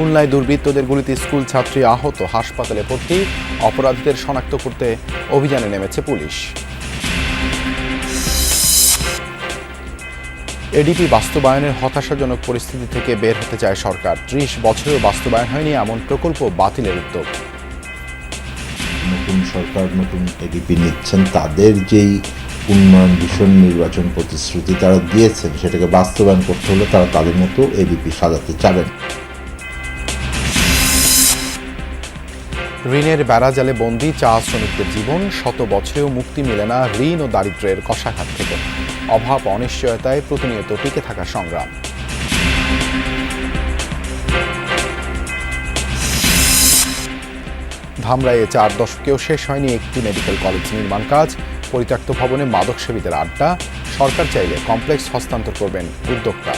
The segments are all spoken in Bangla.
খুলনায় দুর্বৃত্তদের গুলিতে স্কুল ছাত্রী আহত, হাসপাতালে ভর্তি। অপরাধীদের শনাক্ত করতে অভিযানে নেমেছে পুলিশ। এডিপি বাস্তবায়নের হতাশাজনক পরিস্থিতি থেকে বের হতে চায় সরকার। ৩০ বছরেও বাস্তবায়ন হয়নি এমন প্রকল্প বাতিলের উদ্যোগ। নতুন সরকার নতুন এডিপি নিচ্ছেন, তাদের যেই উন্নয়ন ভীষণ নির্বাচন প্রতিশ্রুতি তারা দিয়েছেন সেটাকে বাস্তবায়ন করতে হলে তারা তাদের মতো এডিপি সাজাতে চাবেন। ঋণের বেড়াজালে বন্দী চা শ্রমিকদের জীবন, শত বছরেও মুক্তি মেলে না ঋণ ও দারিদ্র্যের কষাঘাত থেকে। অভাব অনিশ্চয়তায় প্রতিনিয়ত টিকে থাকা সংগ্রাম। ধামরাইয়ে 4 দশকেও শেষ হয়নি একটি মেডিকেল কলেজ নির্মাণ কাজ। পরিত্যক্ত ভবনে মাদক সেবীদের আড্ডা। সরকার চাইলে কমপ্লেক্স হস্তান্তর করবেন উদ্যোক্তা।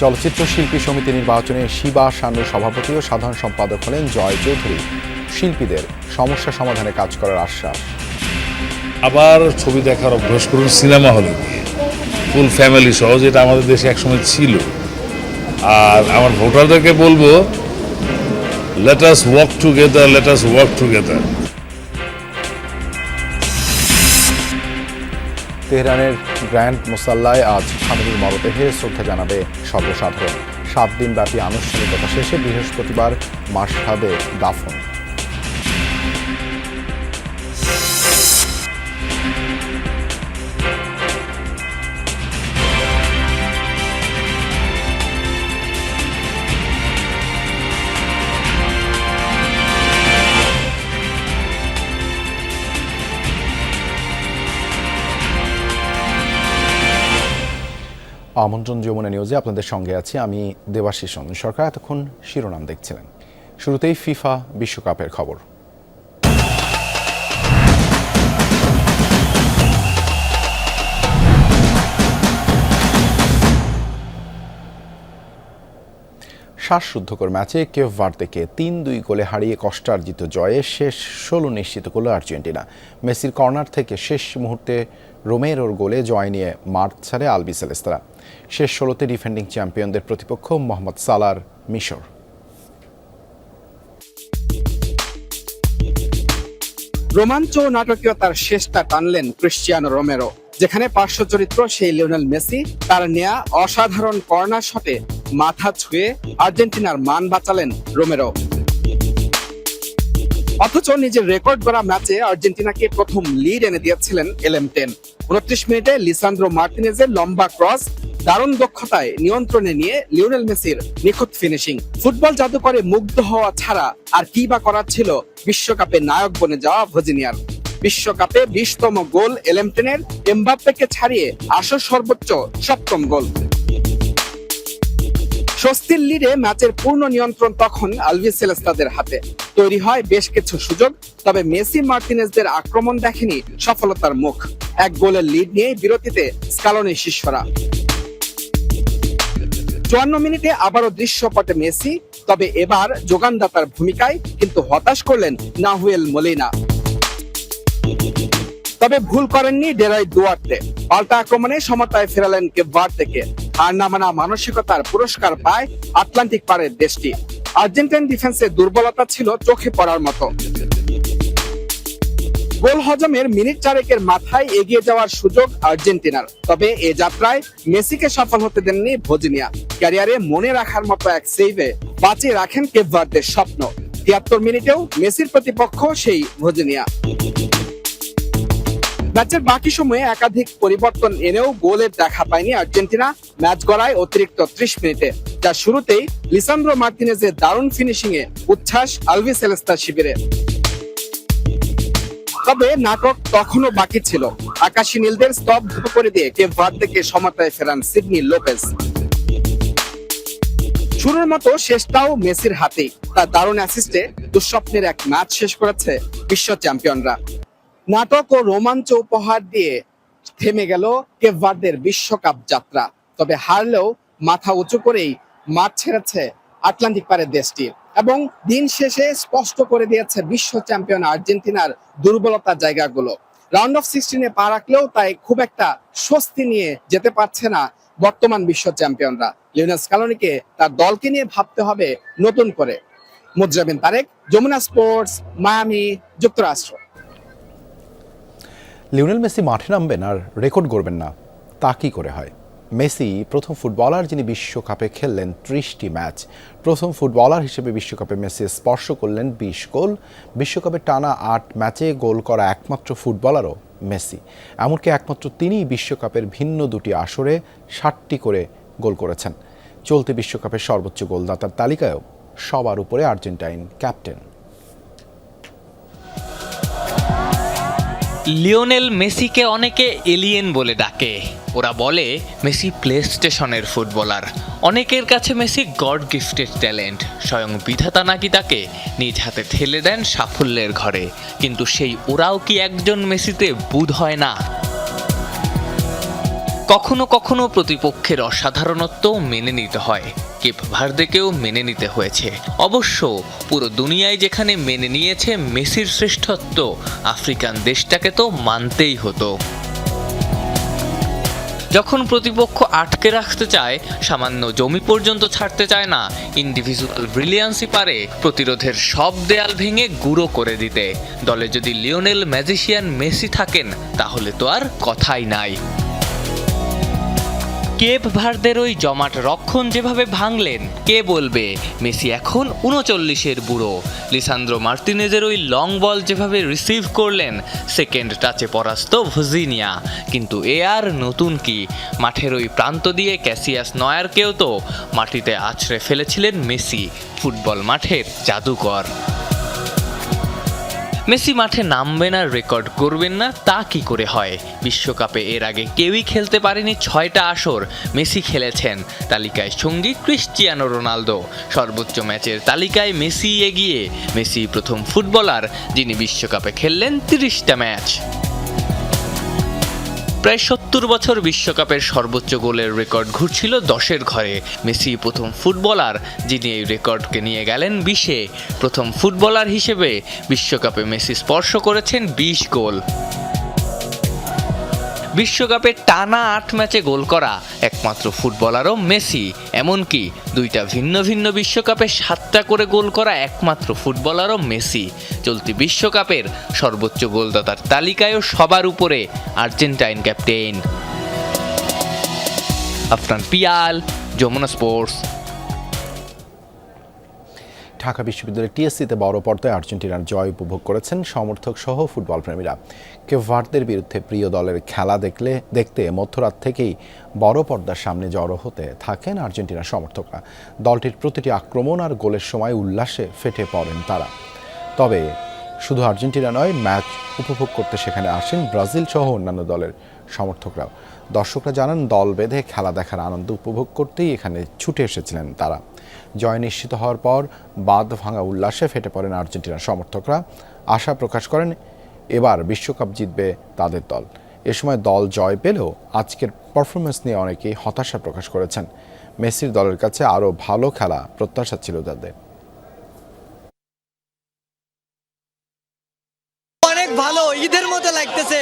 চলচ্চিত্র শিল্পী সমিতি নির্বাচনে শিবা শানুর সভাপতি ও সাধারণ সম্পাদক হলেন জয় চৌধুরী। শিল্পীদের সমস্যা সমাধানে কাজ করার আশ্বাস। আবার ছবি দেখার অভ্যাস করুন সিনেমা হলে গিয়ে, ফুল ফ্যামিলি সহ, যেটা আমাদের দেশে একসময় ছিল। আর আমার ভোটারদেরকে বলবো, let us work together, let us work together. তেহরানের গ্র্যান্ড মুসাল্লায় আজ খামেনির মরদেহে শ্রদ্ধা জানাবে সর্বসাধারণ। 7 দিনব্যাপী আনুষ্ঠানিকতা শেষে বৃহস্পতিবার মাশহাদে দাফন। আমন্ত্রণ যমুনা নিউজে আপনাদের সঙ্গে আছি আমি দেবাশিস রঞ্জন সরকার। এতক্ষণ শিরোনাম দেখছিলেন। শুরুতেই ফিফা বিশ্বকাপের খবর। শ্বাসরুদ্ধকর ম্যাচে কেপ ভার্দেকে ৩-২ গোলে হারিয়ে কষ্টার্জিত জয়ে শেষ 16 নিশ্চিত করল আর্জেন্টিনা। মেসির কর্নার থেকে শেষ মুহূর্তে রোমেরোর গোলে জয় নিয়ে মাঠ ছাড়ে আলবিসেলেস্তারা। শেষ 16তে ডিফেন্ডিং চ্যাম্পিয়নদের প্রতিপক্ষ মোহাম্মদ সালার মিশর। রোমাঞ্চ ও নাটকীয়তার শেষটা টানলেন ক্রিশ্চিয়ানো রোমেরো, যেখানে পার্শ্ব চরিত্র সেই লিওনেল মেসি তার নেয়া অসাধারণ কর্নার শটে মাথা ছুঁয়ে আর্জেন্টিনার মান বাঁচালেন রোমেরো। অথচ নিজের রেকর্ড গড়া ম্যাচে আর্জেন্টিনাকে প্রথম লিড এনে দিয়েছিলেন এলএম10। 29 মিনিটে লিসান্দ্রো মার্টিনেজের লম্বা ক্রস দারুণ দক্ষতায় নিয়ন্ত্রণে নিয়ে লিওনেল মেসির নিখুঁত ফিনিশিং। ফুটবল জাদুকরে মুগ্ধ হওয়া ছাড়া আর কি বা করার ছিল বিশ্বকাপে নায়ক বনে যাওয়া ভজিনিয়ার। বিশ্বকাপে 20তম গোল এলএম10-এর, এমবাপ্পেকে ছাড়িয়ে আসর সর্বোচ্চ 7ম গোল। স্বস্তির লিডে ম্যাচের পূর্ণ নিয়ন্ত্রণ তখন আলবিসেলেস্তাদের হাতে। তৈরি হয় বেশ কিছু সুযোগ, তবে মেসি মার্টিনেজদের আক্রমণ দেখেনি সফলতার মুখ। 1 গোলের লিড নিয়ে বিরতিতে স্কালোনি শিষ্যরা। 54 মিনিটে আবারও দৃশ্যপটে মেসি, তবে এবার যোগানদাতার ভূমিকায়, কিন্তু হতাশ করলেন নাহুয়েল মোলিনা। তবে ভুল করেননি ডেরাই দুয়ার্তে। পাল্টা আক্রমণে সমতায় ফেরালেন কেপ ভার্দেকে। হার না মানা মানসিকতার পুরস্কার পায় আটলান্টিক পারের দেশটি। আর্জেন্টাইন ডিফেন্সের দুর্বলতা ছিল চোখে পড়ার মতো। গোল হজমের মিনিট 4 মাথায় এগিয়ে যাওয়ার সুযোগ আর্জেন্টিনার, তবে এ যাত্রায় মেসিকে সফল হতে দেননি ভজিনিয়া। ক্যারিয়ারে মনে রাখার মতো এক সেভে বাঁচিয়ে রাখেন কেপ ভার্দের স্বপ্ন। 73 মিনিটেও মেসির প্রতিপক্ষ সেই ভজিনিয়া। ম্যাচের বাকি সময়ে একাধিক পরিবর্তন এনেও গোলের দেখা পায়নি আর্জেন্টিনা। ম্যাচ গড়ায় অতিরিক্ত 30 মিনিটে, যা শুরুতেই লিসান্দ্রো মার্টিনেজের দারুণ ফিনিশিং এ উচ্ছ্বাস আলবিসেলেস্তা শিবিরে। তবে নাটক তখনও বাকি ছিল। আকাশী নীলদের স্তব্ধ করে দিয়ে কেপ ভার্দেকে সমতায় ফেরান সিডনি লোপেজ। শুরুর মতো শেষটাও মেসির হাতেই। তার দারুণ অ্যাসিস্টে দুঃস্বপ্নের এক ম্যাচ শেষ করেছে বিশ্ব চ্যাম্পিয়নরা। নাটক ও রোমাঞ্চ উপহার দিয়ে থেমে গেল কেপ ভার্দের বিশ্বকাপ যাত্রা। তবে হারলেও মাথা উঁচু করেই মাঠ ছেড়েছে আটলান্টিক পারের দেশটি, এবং দিন শেষে স্পষ্ট করে দিয়েছে বিশ্ব চ্যাম্পিয়ন আর্জেন্টিনার দুর্বলতার জায়গাগুলো। রাউন্ড অফ 16-এ পা রাখলেও তাই খুব একটা স্বস্তি নিয়ে যেতে পারছে না বর্তমান বিশ্ব চ্যাম্পিয়নরা। লিওনেল স্ক্যালোনিকে তার দলকে নিয়ে ভাবতে হবে নতুন করে। মুজরাবিন তারেক, যমুনা স্পোর্টস, মায়ামি, যুক্তরাষ্ট্র। লিওনেল মেসি মাঠে নামবেন আর রেকর্ড গড়বেন না, তা কি করে হয়? মেসি প্রথম ফুটবলার যিনি বিশ্বকাপে খেললেন 30টি ম্যাচ। প্রথম ফুটবলার হিসেবে বিশ্বকাপে মেসি স্পর্শ করলেন 20 গোল। বিশ্বকাপে টানা 8 ম্যাচে গোল করা একমাত্র ফুটবলারও মেসি। এমনকি একমাত্র তিনিই বিশ্বকাপের ভিন্ন দুটি আসরে 60টি করে গোল করেছেন। চলতি বিশ্বকাপের সর্বোচ্চ গোলদাতার তালিকায়ও সবার উপরে আর্জেন্টাইন ক্যাপ্টেন। লিওনেল মেসিকে অনেকে এলিয়েন বলে ডাকে। ওরা বলে মেসি প্লে স্টেশনের ফুটবলার। অনেকের কাছে মেসি গড গিফটেড ট্যালেন্ট, স্বয়ং বিধাতা নাকি তাকে নিজ হাতে ঠেলে দেন সাফল্যের ঘরে। কিন্তু সেই ওরাও কি একজন মেসিতে বোধ হয় না? কখনো কখনো প্রতিপক্ষের অসাধারণত্ব মেনে নিতে হয়, কেপ ভার্দেকেও মেনে নিতে হয়েছে। অবশ্য পুরো দুনিয়ায় যেখানে মেনে নিয়েছে মেসির শ্রেষ্ঠত্ব, আফ্রিকান দেশটাকে তো মানতেই হতো। যখন প্রতিপক্ষ আটকে রাখতে চায়, সামান্য জমি পর্যন্ত ছাড়তে চায় না, ইন্ডিভিজুয়াল ব্রিলিয়ান্সই পারে প্রতিরোধের সব দেয়াল ভেঙে গুঁড়ো করে দিতে। দলে যদি লিওনেল ম্যাজিশিয়ান মেসি থাকেন তাহলে তো আর কথাই নাই। কেপ ভার্দের ওই জমাট রক্ষণ যেভাবে ভাঙলেন, কে বলবে মেসি এখন 39-এর বুড়ো? লিসান্দ্রো মার্তিনেজের ওই লং বল যেভাবে রিসিভ করলেন, সেকেন্ড টাচে পরাস্ত ভজিনিয়া। কিন্তু এ আর নতুন কি? মাঠের ওই প্রান্ত দিয়ে ক্যাসিয়াস নয়ারকেও তো মাটিতে আছড়ে ফেলেছিলেন মেসি, ফুটবল মাঠের জাদুকর। মেসি মাঠে নামবেন আর রেকর্ড করবেন না, তা কি করে হয়? বিশ্বকাপে এর আগে কেউই খেলতে পারেনি 6টা আসর, মেসি খেলেছেন। তালিকায় সঙ্গী ক্রিশ্চিয়ানো রোনালদো। সর্বোচ্চ ম্যাচের তালিকায় মেসি এগিয়ে। মেসি প্রথম ফুটবলার যিনি বিশ্বকাপে খেললেন 30টা ম্যাচ। প্রায় 70 বছর বিশ্বকাপের সর্বোচ্চ গোলের রেকর্ড ঘুরছিল 10-এর ঘরে। মেসি প্রথম ফুটবলার যিনি এই রেকর্ডকে নিয়ে গেলেন 20-এ। প্রথম ফুটবলার হিসেবে বিশ্বকাপে মেসি স্পর্শ করেছেন 20 গোল। বিশ্বকাপে টানা 8 ম্যাচে গোল করা একমাত্র ফুটবলারও মেসি। এমনকি 2টা ভিন্ন ভিন্ন বিশ্বকাপে 7টা করে গোল করা একমাত্র ফুটবলারও মেসি। চলতি বিশ্বকাপের সর্বোচ্চ গোলদাতার তালিকায়ও সবার উপরে Argentine captain. Afran Pial, Jamuna sports. Dhaka বিশ্ববিদ্যালয়ের টিএসসিতে বড় পর্দায় আর্জেন্টিনার জয় উপভোগ করেছেন সমর্থক সহ ফুটবল প্রেমীরা। কেপ ভার্দের বিরুদ্ধে প্রিয় দলের খেলা দেখতে মধ্যরাত থেকেই বড় পর্দার সামনে জড়ো হতে থাকেন আর্জেন্টিনার সমর্থকরা। দলটির প্রতিটি আক্রমণ আর গোলের সময় উল্লাসে ফেটে পড়েন তারা। তবে শুধু আর্জেন্টিনা নয়, ম্যাচ উপভোগ করতে সেখানে আসেন ব্রাজিল সহ অন্যান্য দলের সমর্থকরাও। দর্শকরা জানান, দল বেঁধে খেলা দেখার আনন্দ উপভোগ করতেই এখানে ছুটে এসেছিলেন তারা। জয় নিশ্চিত হওয়ার পর বাঁধ ভাঙা উল্লাসে ফেটে পড়েন আর্জেন্টিনার সমর্থকরা। আশা প্রকাশ করেন এবার বিশ্বকাপ জিতবে তাদের দল। এ সময় দল জয় পেলেও আজকের পারফরমেন্স নিয়ে অনেকেই হতাশা প্রকাশ করেছেন। মেসির দলের কাছে আরও ভালো খেলা প্রত্যাশা ছিল তাদের। অনেক ভালো, ঈদের মতো লাগতেছে।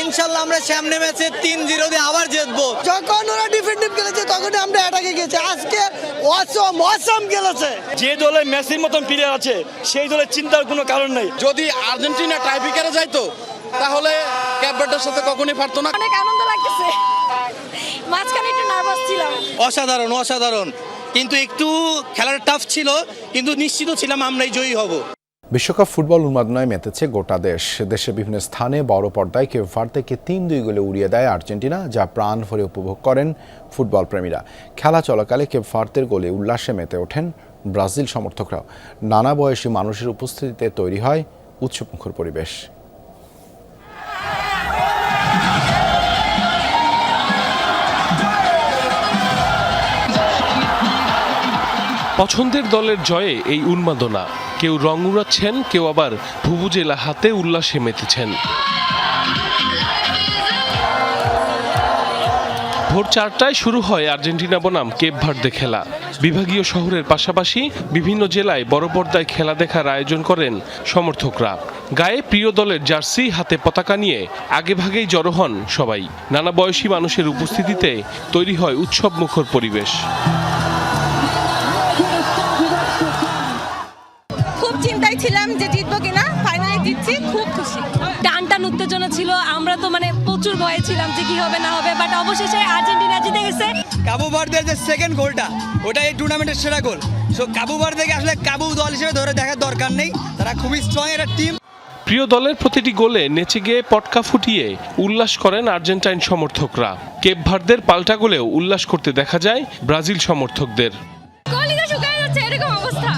ইনশাল্লাহ আমরা সামনে ম্যাচে 3-0 দিয়ে আবার জিতবো। যখন ওরা ডিফেন্ডিভ খেলেছে তখন আমরা অ্যাটাকে গেছি। আজকে অসম খেলেছে। যে দলে মেসির মতন প্লেয়ার আছে সেই দলের চিন্তার কোনো কারণ নেই। যদি আর্জেন্টিনা টাইব্রেকারে যাইতো তাহলে ক্যাপ ভার্দের সাথে কখনোই পারতো না। অনেক আনন্দ লাগতেছে, মাঝখানে একটু নার্ভাস ছিলাম। অসাধারণ, কিন্তু একটু খেলাটা টাফ ছিল, কিন্তু নিশ্চিত ছিলাম আমরাই জয়ী হব। বিশ্বকাপ ফুটবল উন্মাদনায় মেতেছে গোটা দেশ। দেশের বিভিন্ন স্থানে বড় পর্দায় কেপ ভার্দেকে 3-2 গোলে উড়িয়ে দেয় আর্জেন্টিনা, যা প্রাণ ভরে উপভোগ করেন ফুটবল প্রেমীরা। খেলা চলাকালে কেপ ভার্দের গোলে উল্লাসে মেতে ওঠেন ব্রাজিল সমর্থকরাও। নানা বয়সী মানুষের উপস্থিতিতে তৈরি হয় উৎসবমুখর পরিবেশ। পছন্দের দলের জয়ে এই উন্মাদনা। কেউ রং উড়াচ্ছেন, কেউ আবার ভুভুজেলা হাতে উল্লাসে মেতেছেন। ভোর 4টায় শুরু হয় আর্জেন্টিনা বনাম কেপ ভার্দে খেলা। বিভাগীয় শহরের পাশাপাশি বিভিন্ন জেলায় বড় পর্দায় খেলা দেখার আয়োজন করেন সমর্থকরা। গায়ে প্রিয় দলের জার্সি, হাতে পতাকা নিয়ে আগেভাগেই জড়ো হন সবাই। নানা বয়সী মানুষের উপস্থিতিতে তৈরি হয় উৎসবমুখর পরিবেশ। খুব চিন্তায় ছিলাম যে জিতবো কিনা, ফাইনালি জিতছি, খুব খুশি। টান উত্তেজনা ছিল, আমরা তো প্রচুর ভয়ে ছিলাম যে কি হবে না হবে, বাট অবশেষে আর্জেন্টিনা জিতে গেছে। কাবু ভার্দের যে সেকেন্ড গোলটা, ওটা এই টুর্নামেন্টের সেরা গোল। সো কাবু ভার্দেকে আসলে কাবু দল হিসেবে ধরে দেখার দরকার নেই, তারা খুবই স্ট্রং একটা টিম। প্রিয় দলের প্রতিটি গোলে নেচে গিয়ে পটকা ফুটিয়ে উল্লাস করেন আর্জেন্টাইন সমর্থকরা। কেপ ভার্দের পাল্টা গোলেও উল্লাস করতে দেখা যায় ব্রাজিল সমর্থকদের। এরকম অবস্থা,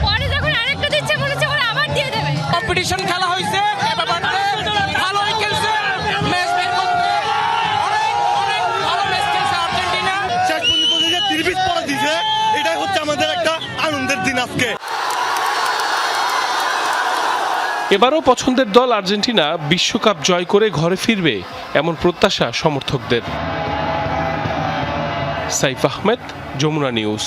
পরে যখন আরেকটা দিচ্ছে মনে হচ্ছে ওরা আবার দিয়ে দেবে। কম্পিটিশন খেলা হয়েছে, ভালোই খেলছে, ম্যাচ বের করতে অনেক ভালো ম্যাচ খেলছে আর্জেন্টিনা। শেষ পর্যন্ত যে 3 পিস পরে দিয়েছে, এটাই হচ্ছে আমাদের একটা আনন্দের দিন আজকে। এবারও পছন্দের দল আর্জেন্টিনা বিশ্বকাপ জয় করে ঘরে ফিরবে এমন প্রত্যাশা সমর্থকদের। সাইফ আহমেদ, যমুনা নিউজ।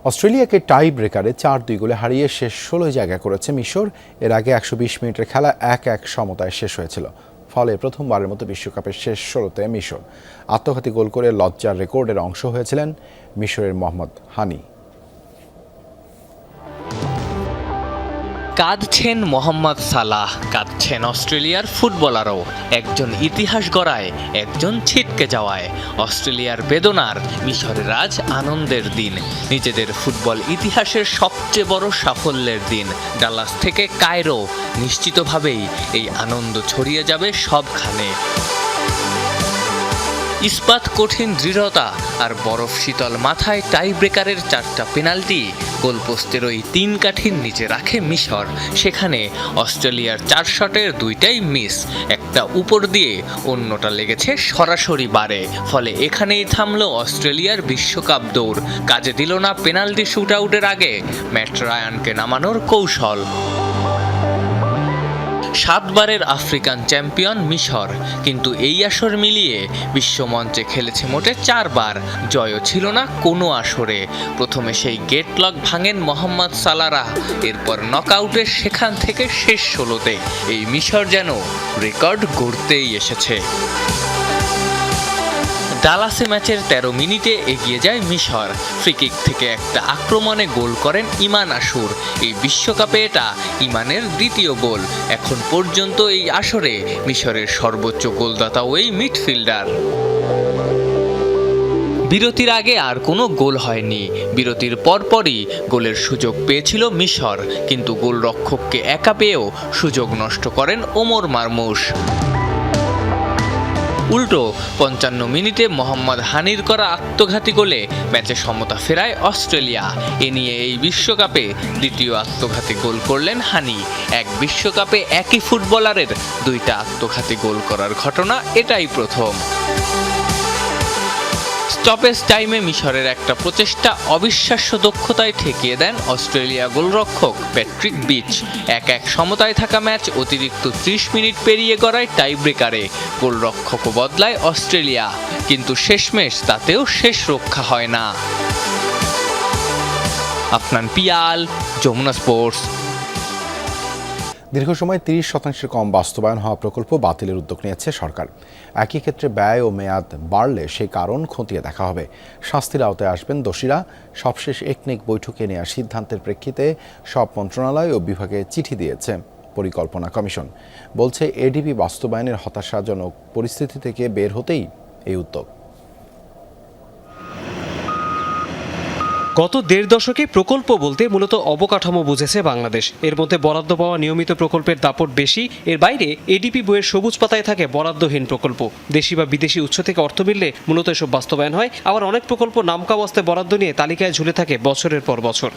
অস্ট্রেলিয়াকে টাই ব্রেকারে 4-2 গোলে হারিয়ে শেষ 16 জায়গা করেছে মিশর। এর আগে 120 মিনিটের খেলা 1-1 সমতায় শেষ হয়েছিল। ফলে প্রথমবারের মতো বিশ্বকাপের শেষ 16তে মিশর আত্মঘাতী গোল করে লজ্জার রেকর্ডের অংশ হয়েছিলেন মিশরের মোহাম্মদ হানি। কাঁদছেন মোহাম্মদ সালাহ, কাঁদছেন অস্ট্রেলিয়ার ফুটবলারও। একজন ইতিহাস গড়ায়, একজন ছিটকে যাওয়ায়। অস্ট্রেলিয়ার বেদনার, মিশরের আজ আনন্দের দিন। নিজেদের ফুটবল ইতিহাসের সবচেয়ে বড় সাফল্যের দিন। ডালাস থেকে কায়রো, নিশ্চিতভাবেই এই আনন্দ ছড়িয়ে যাবে সবখানে। ইস্পাত কঠিন দৃঢ়তা আর বরফ শীতল মাথায় টাই ব্রেকারের 4টা পেনাল্টি গোলপোস্টের ওই 3 কাঠির নিচে রাখে মিশর। সেখানে অস্ট্রেলিয়ার 4 শটের 2টাই মিস, একটা উপর দিয়ে অন্যটা লেগেছে সরাসরি বারে। ফলে এখানেই থামলো অস্ট্রেলিয়ার বিশ্বকাপ দৌড়। কাজে দিল না পেনাল্টি শুট আউটের আগে ম্যাট রায়ানকে নামানোর কৌশল। 7 বারের আফ্রিকান চ্যাম্পিয়ন মিশর, কিন্তু এই আসর মিলিয়ে বিশ্বমঞ্চে খেলেছে মোটে 4 বার। জয়ও ছিল না কোনো আসরে। প্রথমে সেই গেট লক ভাঙেন মোহাম্মদ সালারা, এরপর নকআউটে সেখান থেকে শেষ 16তে এই মিশর যেন রেকর্ড গড়তেই এসেছে। ডালাসে ম্যাচের 13 মিনিটে এগিয়ে যায় মিশর। ফ্রিকিক থেকে একটা আক্রমণে গোল করেন ইমান আশুর। এই বিশ্বকাপে এটা ইমানের দ্বিতীয় গোল। এখন পর্যন্ত এই আসরে মিশরের সর্বোচ্চ গোলদাতা ওই মিডফিল্ডার। বিরতির আগে আর কোনো গোল হয়নি। বিরতির পরপরই গোলের সুযোগ পেয়েছিল মিশর, কিন্তু গোলরক্ষককে একা পেয়েও সুযোগ নষ্ট করেন ওমর মারমুশ। উল্টো 55 মিনিটে মোহাম্মদ হানির করা আত্মঘাতী গোলে ম্যাচে সমতা ফেরায় অস্ট্রেলিয়া। এ নিয়ে এই বিশ্বকাপে দ্বিতীয় আত্মঘাতী গোল করলেন হানি। এক বিশ্বকাপে একই ফুটবলারের 2টা আত্মঘাতী গোল করার ঘটনা এটাই প্রথম। স্টপেজ টাইমে মিশরের একটা প্রচেষ্টা অবিশ্বাস্য দক্ষতায় ঠেকিয়ে দেন অস্ট্রেলিয়া গোলরক্ষক প্যাট্রিক বিচ। 1-1 সমতায় থাকা ম্যাচ অতিরিক্ত 30 মিনিট পেরিয়ে গড়ায় টাই ব্রেকারে। গোলরক্ষকও বদলায় অস্ট্রেলিয়া, কিন্তু শেষমেশ তাতেও শেষ রক্ষা হয় না। আফনান পিয়াল, যমুনা স্পোর্টস। দীর্ঘ সময় 30% কম বাস্তবায়ন হওয়া প্রকল্প বাতিলের উদ্যোগ নিয়েছে সরকার। একই ক্ষেত্রে ব্যয় ও মেয়াদ বাড়লে সেই কারণ খতিয়ে দেখা হবে। শাস্তির আওতায় আসবেন দোষীরা। সবশেষ একনেক বৈঠকে নেওয়া সিদ্ধান্তের প্রেক্ষিতে সব মন্ত্রণালয় ও বিভাগে চিঠি দিয়েছে পরিকল্পনা কমিশন। বলছে এডিপি বাস্তবায়নের হতাশাজনক পরিস্থিতি থেকে বের হতেই এই উদ্যোগ। গত 1.5 দশকে প্রকল্প বলতে মূলত অবকাঠামো বুঝেছে বাংলাদেশ। এর মধ্যে বরাদ্দ পাওয়া নিয়মিত প্রকল্পের দাপট বেশি। এর বাইরে এডিপি বইয়ের সবুজ পাতায় থাকে বরাদ্দহীন প্রকল্প। দেশি বা বিদেশি উৎস থেকে অর্থ মিললে মূলত এসব বাস্তবায়ন হয়। আবার অনেক প্রকল্প নামকাওয়াস্তে বরাদ্দ নিয়ে তালিকায় ঝুলে থাকে বছরের পর বছর।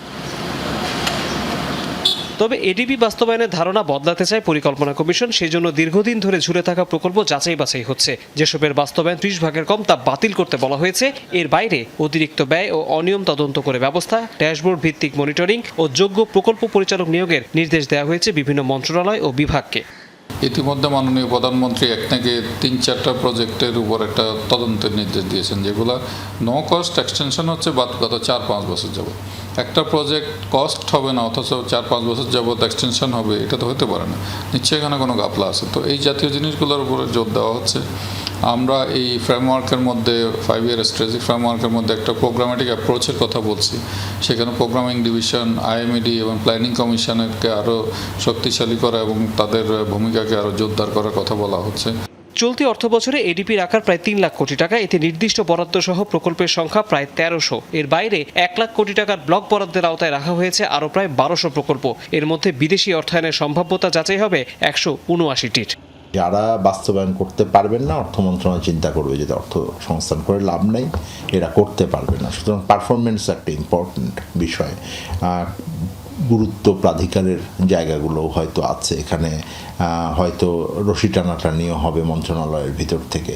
তবে এডিপি বাস্তবায়নের ধারণা বদলাতে চায় পরিকল্পনা কমিশন। সেজন্য দীর্ঘদিন ধরে ঝুলে থাকা প্রকল্প যাচাই বাছাই হচ্ছে। যেসবের বাস্তবায়ন 30 ভাগের কম তা বাতিল করতে বলা হয়েছে। এর বাইরে অতিরিক্ত ব্যয় ও অনিয়ম তদন্ত করে ব্যবস্থা, ড্যাশবোর্ড ভিত্তিক মনিটরিং ও যোগ্য প্রকল্প পরিচালক নিয়োগের নির্দেশ দেওয়া হয়েছে বিভিন্ন মন্ত্রণালয় ও বিভাগকে। ইতিমধ্যে মাননীয় প্রধানমন্ত্রী এক থেকে 3-4টা প্রজেক্টের উপর একটা তদন্তের নির্দেশ দিয়েছেন, যেগুলো নো কস্ট এক্সটেনশন হচ্ছে গত 4-5 বছর যাবত। একটা প্রজেক্ট কস্ট হবে না অথচ 4-5 বছর যাবত এক্সটেনশন হবে, এটা তো হতে পারে না। নিশ্চয়ই এখানে কোনো গাফলা আছে। তো এই জাতীয় জিনিসগুলোর উপরে জোর দেওয়া হচ্ছে। আমরা এই ফ্রেমওয়ার্কের মধ্যে 5 ইয়ার স্ট্র্যাটেজিক ফ্রেমওয়ার্কের মধ্যে একটা প্রোগ্রামেটিক অ্যাপ্রোচের কথা বলছি। সেখানে প্রোগ্রামিং ডিভিশন, আইএমইডি এবং প্ল্যানিং কমিশনকে আরও শক্তিশালী করা এবং তাদের ভূমিকাকে আরও জোরদার করার কথা বলা হচ্ছে। চলতি অর্থবছরে এডিপির আকার প্রায় 3 লাখ কোটি টাকা। এতে নির্দিষ্ট বরাদ্দ সহ প্রকল্পের সংখ্যা প্রায় 1300। এর বাইরে 1 লাখ কোটি টাকার ব্লক বরাদ্দের আওতায় রাখা হয়েছে আরও প্রায় 1200 প্রকল্প। এর মধ্যে বিদেশি অর্থায়নের সম্ভাব্যতা যাচাই হবে 179টির। যারা বাস্তবায়ন করতে পারবেন না, অর্থ মন্ত্রণালয় চিন্তা করবে যে অর্থ সংস্থান করে লাভ নেই, এরা করতে পারবে না। সুতরাং পারফরমেন্স একটা ইম্পর্টেন্ট বিষয়। গুরুত্ব প্রাধিকারের জায়গাগুলো হয়তো আছে, এখানে হয়তো রশি টানাটানিও হবে মন্ত্রণালয়ের ভিতর থেকে।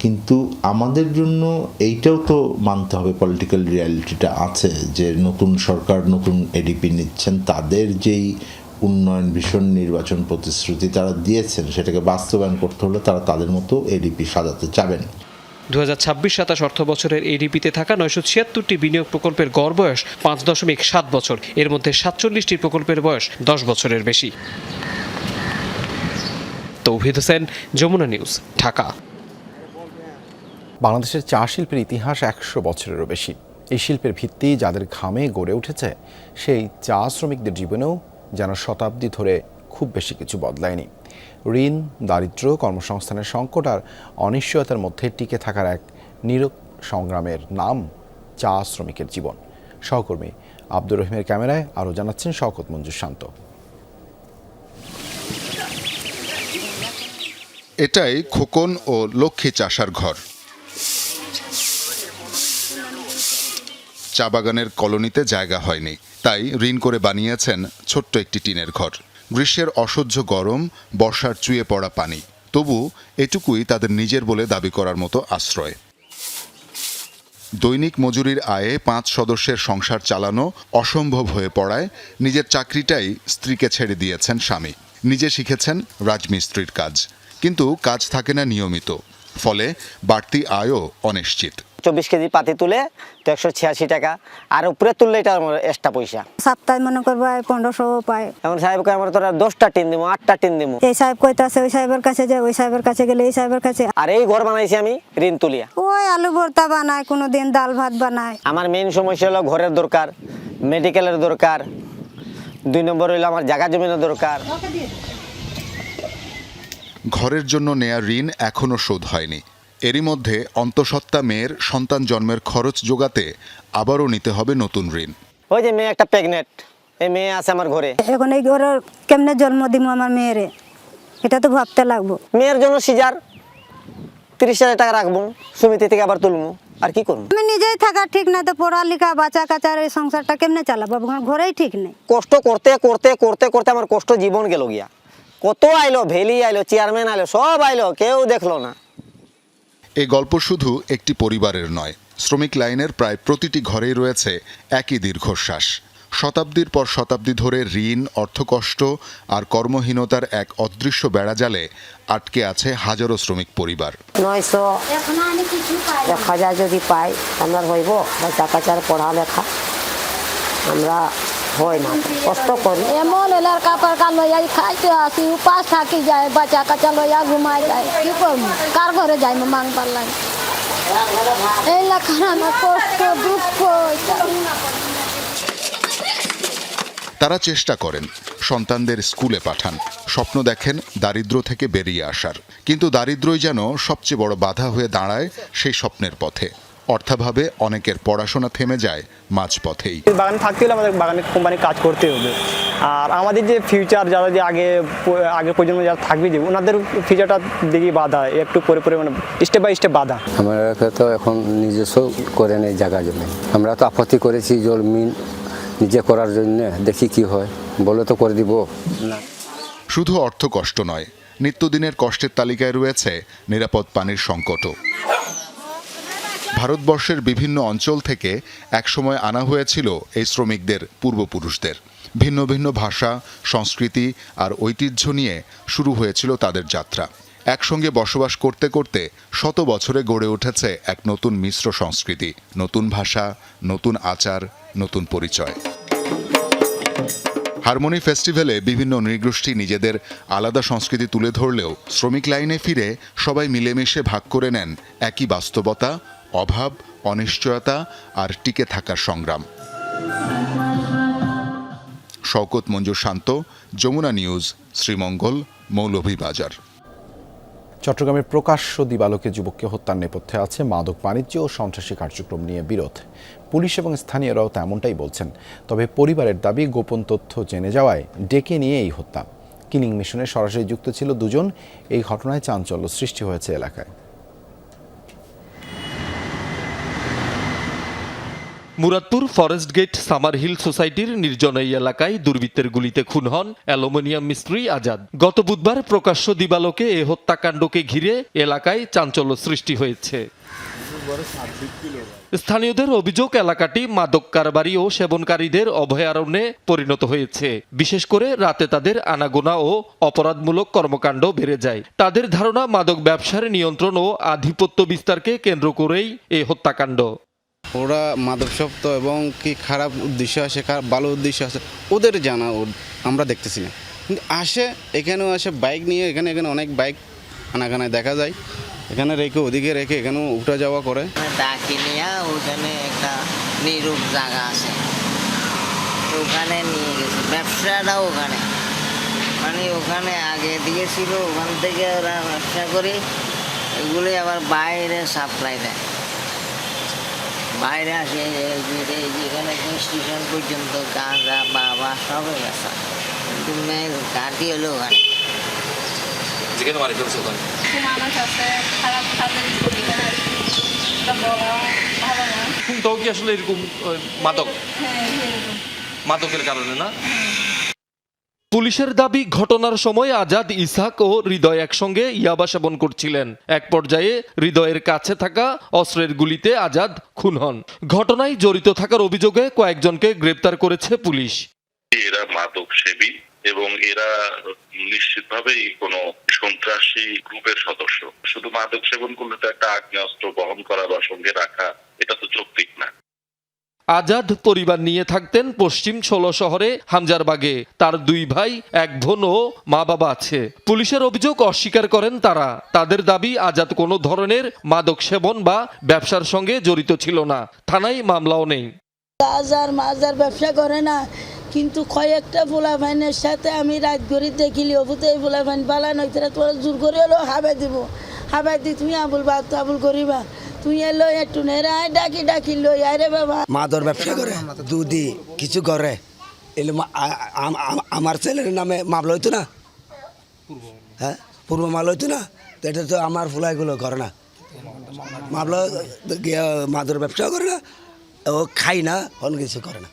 কিন্তু আমাদের জন্য এইটাও তো মানতে হবে, পলিটিক্যাল রিয়ালিটিটা আছে যে নতুন সরকার নতুন এডিপি নিচ্ছেন, তাদের যেই উন্নয়ন ভীষণ নির্বাচন প্রতিশ্রুতি তারা দিয়েছেন সেটাকে বাস্তবায়ন করতে হলে তারা তাদের মতো এডিপি সাজাতে চাবেন। 2026-27 অর্থ বছরের এডিপিতে থাকা 976টি বিনিয়োগ প্রকল্পের গড় বয়স 5.7 বছর। এর মধ্যে 47টি প্রকল্পের বয়স 10 বছরের বেশি। তৌহিদ হোসেন, যমুনা নিউজ, ঢাকা। বাংলাদেশের চা শিল্পের ইতিহাস 100 বছরেরও বেশি। এই শিল্পের ভিত্তি যাদের ঘামে গড়ে উঠেছে, সেই চা শ্রমিকদের জীবনেও যেন শতাব্দী ধরে খুব বেশি কিছু বদলায়নি। ঋণ, দারিদ্র্য, কর্মসংস্থানের সংকট আর অনিশ্চয়তার মধ্যে টিকে থাকার এক নীরব সংগ্রামের নাম চা শ্রমিকের জীবন। সহকর্মী আব্দুর রহিমের ক্যামেরায় আরও জানাচ্ছেন শওকত মঞ্জুর শান্ত। এটাই খোকন ও লক্ষ্মী চাষার ঘর। চা বাগানের কলোনিতে জায়গা হয়নি, তাই ঋণ করে বানিয়েছেন ছোট্ট একটি টিনের ঘর। গ্রীষ্মের অসহ্য গরম, বর্ষার চুয়ে পড়া পানি, তবু এটুকুই তাদের নিজের বলে দাবি করার মতো আশ্রয়। দৈনিক মজুরির আয়ে 5 সদস্যের সংসার চালানো অসম্ভব হয়ে পড়ায় নিজের চাকরিটাই স্ত্রীকে ছেড়ে দিয়েছেন স্বামী। নিজে শিখেছেন রাজমিস্ত্রির কাজ, কিন্তু কাজ থাকে না নিয়মিত, ফলে বাড়তি আয়ও অনিশ্চিত। 24 কেজি পাতি তুলে তো 186 টাকা, আর উপরে তুললে এটা এক্সট্রা পয়সা। সপ্তাহে মনে করবো 1500 পায়। এমন সাহেব কয় আমরা তোরা 10টা টিন দিব, 8টা টিন দিব। এই সাহেব কইতাছে ওই সাহেবের কাছে যায়, ওই সাহেবের কাছে গেলে এই সাহেবের কাছে। আর এই ঘর বানাইছি আমি ঋণ তুলিয়া। ওই আলু ভর্তা বানায়, কোনোদিন ডাল ভাত বানায়। আমার মেইন সমস্যা হলো ঘরের দরকার, মেডিকেলের দরকার, 2 নম্বর হইলো আমার জায়গা জমিনের দরকার। ঘরের জন্য নেয়া ঋণ এখনও শোধ হয়নি। এরই মধ্যে অন্তঃসত্ত্বা মেয়ের সন্তান জন্মের খরচ জোগাতে আবারও নিতে হবে নতুন ঋণ। ওই যে মেয়ে একটা প্রেগনেন্ট, এই মেয়ে আছে আমার ঘরে। এখন এই ঘরের কেমনে জন্ম দিব আমার মেয়েরে, এটা তো ভাবতে লাগবো। মেয়ের জন্য সিজার 30,000 টাকা রাখবো, সমিতি থেকে আবার তুলবো, আর কি করবো। আমি নিজেই থাকা ঠিক না, তো পড়ালেখা বাচ্চা কাচার এই সংসারটা কেমনে চালাবো, আমার ঘরেই ঠিক নেই। কষ্ট করতে করতে করতে করতে আমার কষ্ট জীবন গেল গিয়া। কত আইলো, ভেলি আইলো, চেয়ারম্যান আইলো, সব আইলো, কেউ দেখলো না। এই গল্প শুধু একটি পরিবারের নয়, শ্রমিক লাইনের প্রায় প্রতিটি ঘরেই রয়েছে একই দীর্ঘশ্বাস। শতাব্দীর পর শতাব্দী ধরে ঋণ, অর্থকষ্ট আর কর্মহীনতার এক অদৃশ্য বেড়াজালে আটকে আছে হাজারো শ্রমিক পরিবার। 900 1000 যদি পাই আমরা হইব, বাচ্চা কাচার পড়ালেখা আমরা হয় না, কষ্ট করি। এমন এলার কাপড় কাল লইয়া খাইতে আসি, উপাস থাকি যায়, বাচ্চা কাচা লইয়া ঘুমাই যায়, কি করবো, কার ঘরে যাই মাং পারলাম। এই লেখার আমার কষ্ট দুঃখ। তারা চেষ্টা করেন, সন্তানদের স্কুলে পাঠান, স্বপ্ন দেখেন দারিদ্র্য থেকে বেরিয়ে আসার, কিন্তু দারিদ্র্যই যেন সবচেয়ে বড় বাধা হয়ে দাঁড়ায় সেই স্বপ্নের পথে। অর্থাভাবে অনেকের পড়াশোনা থেমে যায় মাঝপথেই। বাগানে থাকতে হলে আমাদের বাগানে কোম্পানি কাজ করতে হবে, আর আমাদের যে ফিউচার যারা যে আগে প্রজন্ম যারা থাকবে, যে ওনাদের ফিউচারটা দেখি বাধা, একটু পরে পরে মানে স্টেপ বাই স্টেপ বাধা। আমরা তো এখন নিজস্ব করে নেই জায়গা জমি, আমরা তো আপত্তি করেছি জলমিন নিজে করার জন্য, দেখি কি হয়, বলে তো করে দিব না। শুধু অর্থ কষ্ট নয়, নিত্যদিনের কষ্টের তালিকায় রয়েছে নিরাপদ পানির সংকটও। ভারতবর্ষের বিভিন্ন অঞ্চল থেকে একসময় আনা হয়েছিল এই শ্রমিকদের পূর্বপুরুষদের। ভিন্ন ভিন্ন ভাষা, সংস্কৃতি আর ঐতিহ্য নিয়ে শুরু হয়েছিল তাদের যাত্রা। একসঙ্গে বসবাস করতে করতে শত বছরে গড়ে উঠেছে এক নতুন মিশ্র সংস্কৃতি, নতুন ভাষা, নতুন আচার, নতুন পরিচয়। হারমোনি ফেস্টিভ্যালে বিভিন্ন নৃগোষ্ঠী নিজেদের আলাদা সংস্কৃতি তুলে ধরলেও শ্রমিক লাইনে ফিরে সবাই মিলেমিশে ভাগ করে নেন একই বাস্তবতা, অভাব, অনিশ্চয়তা আর টিকে থাকার সংগ্রাম। শওকত মঞ্জুর শান্ত, যমুনা নিউজ, শ্রীমঙ্গল, মৌলভীবাজার। চট্টগ্রামের প্রকাশ্য দিবালোকে যুবককে হত্যার নেপথ্যে আছে মাদক বাণিজ্য ও সন্ত্রাসী কার্যক্রম নিয়ে বিরোধ। পুলিশ এবং স্থানীয়রাও তেমনটাই বলছেন। তবে পরিবারের দাবি, গোপন তথ্য জেনে যাওয়ায় ডেকে নিয়ে এই হত্যা। কিলিং মিশনে সরাসরি যুক্ত ছিল দুজন। এই ঘটনায় চাঞ্চল্য সৃষ্টি হয়েছে এলাকায়। Muradpur forest gate summer hill সোসাইটির নির্জন এই এলাকায় দুর্বৃত্তের গুলিতে খুন হন অ্যালুমিনিয়াম মিস্ত্রি আজাদ। গত বুধবার প্রকাশ্য দিবালোকে এ হত্যাকাণ্ডকে ঘিরে এলাকায় চাঞ্চল্য সৃষ্টি হয়েছে। স্থানীয়দের অভিযোগ, এলাকাটি মাদক কারবারি ও সেবনকারীদের অভয়ারণ্যে পরিণত হয়েছে। বিশেষ করে রাতে তাদের আনাগোনা ও অপরাধমূলক কর্মকাণ্ড বেড়ে যায়। তাদের ধারণা, মাদক ব্যবসার নিয়ন্ত্রণ ও আধিপত্য বিস্তারকে কেন্দ্র করেই এই হত্যাকাণ্ড। ওরা মাদকসক্ত এবং কি খারাপ উদ্দেশ্য আছে, ভালো উদ্দেশ্য আছে, ওদের জানা আমরা দেখতেছি না। কিন্তু আসে, এখানেও আসে বাইক নিয়ে, এখানে অনেক বাইক আনাগানায় দেখা যায়। এখানে রেখে ওদিকে রেখে এখানেও উঠা যাওয়া করে। ডাকিনিয়া ওখানে একটা নিরূপ জায়গা আছে, ওখানে নিয়ে গেছে। ব্যবসাটাও ওখানে, মানে ওখানে আগে দিয়েছিল, ওখান থেকে ওরা ব্যবসা করে এগুলি আবার বাইরে সাপ্লাই দেয়। বাইরে আসে যেখানে স্টেশন পর্যন্ত গাঁজা বাবা সবই গেছে, কিন্তু মেন ঘাটি হলো ওখানে। যেখানে মারি ফেলছে ওখানে মানুষ আছে, খারাপ কাজের তো কি আসলে এরকম মাদকের কারণে না? পুলিশের দাবি, ঘটনার সময় আজাদ, ইসহাক ও হৃদয় একসঙ্গে ইয়াবা সেবন করছিলেন। এক পর্যায়ে হৃদয়ের কাছে থাকা অস্ত্রের গুলিতে আজাদ খুন হন। ঘটনায় জড়িত থাকার অভিযোগে কয়েকজনকে গ্রেপ্তার করেছে পুলিশ। এরা মাদক সেবী এবং এরা নিশ্চিতভাবেই কোনো সন্ত্রাসী গ্রুপের সদস্য। শুধু মাদক সেবন করলে তো একটা আগ্নেয়াস্ত্র বহন করা বা সঙ্গে রাখা, এটা তো যৌক্তিক না। আজাদ পরিবার নিয়ে থাকতেন পশ্চিম ১৬ শহরে হামজারবাগে। তার ২ ভাই, ১ বোন ও মা বাবা আছে। পুলিশের অভিযোগ অস্বীকার করেন তারা। তাদের দাবি, আজাদ কোনো ধরনের মাদক সেবন বা ব্যবসার সঙ্গে জড়িত ছিল না। থানায় মামলাও নেই। মাজার ব্যবসা করে না, কিন্তু কয়েকটা পোলাভাইনের সাথে আমি রাত গড়ি দেখিলি, অবুতে এই পোলাভাইন বালা নইতে তোরা জোর করে হলো হাবাই দিব, হাবাই দি তুমি আবুল বা আবুল করিবা, তুই এলো একটু নেড়াই ডাকি ডাকি লই আরে বাবা। মাদর ব্যবসা করে, দুধি কিছু করে, এলো আমার ছেলের নামে মামলা হইতো না, হ্যাঁ পূর্ব মামলা হইতো না, তো এটা তো আমার ফুলাইগুলো করে না, মামলা মাদর ব্যবসা করে না, ও খাই না, অন্য কিছু করে না।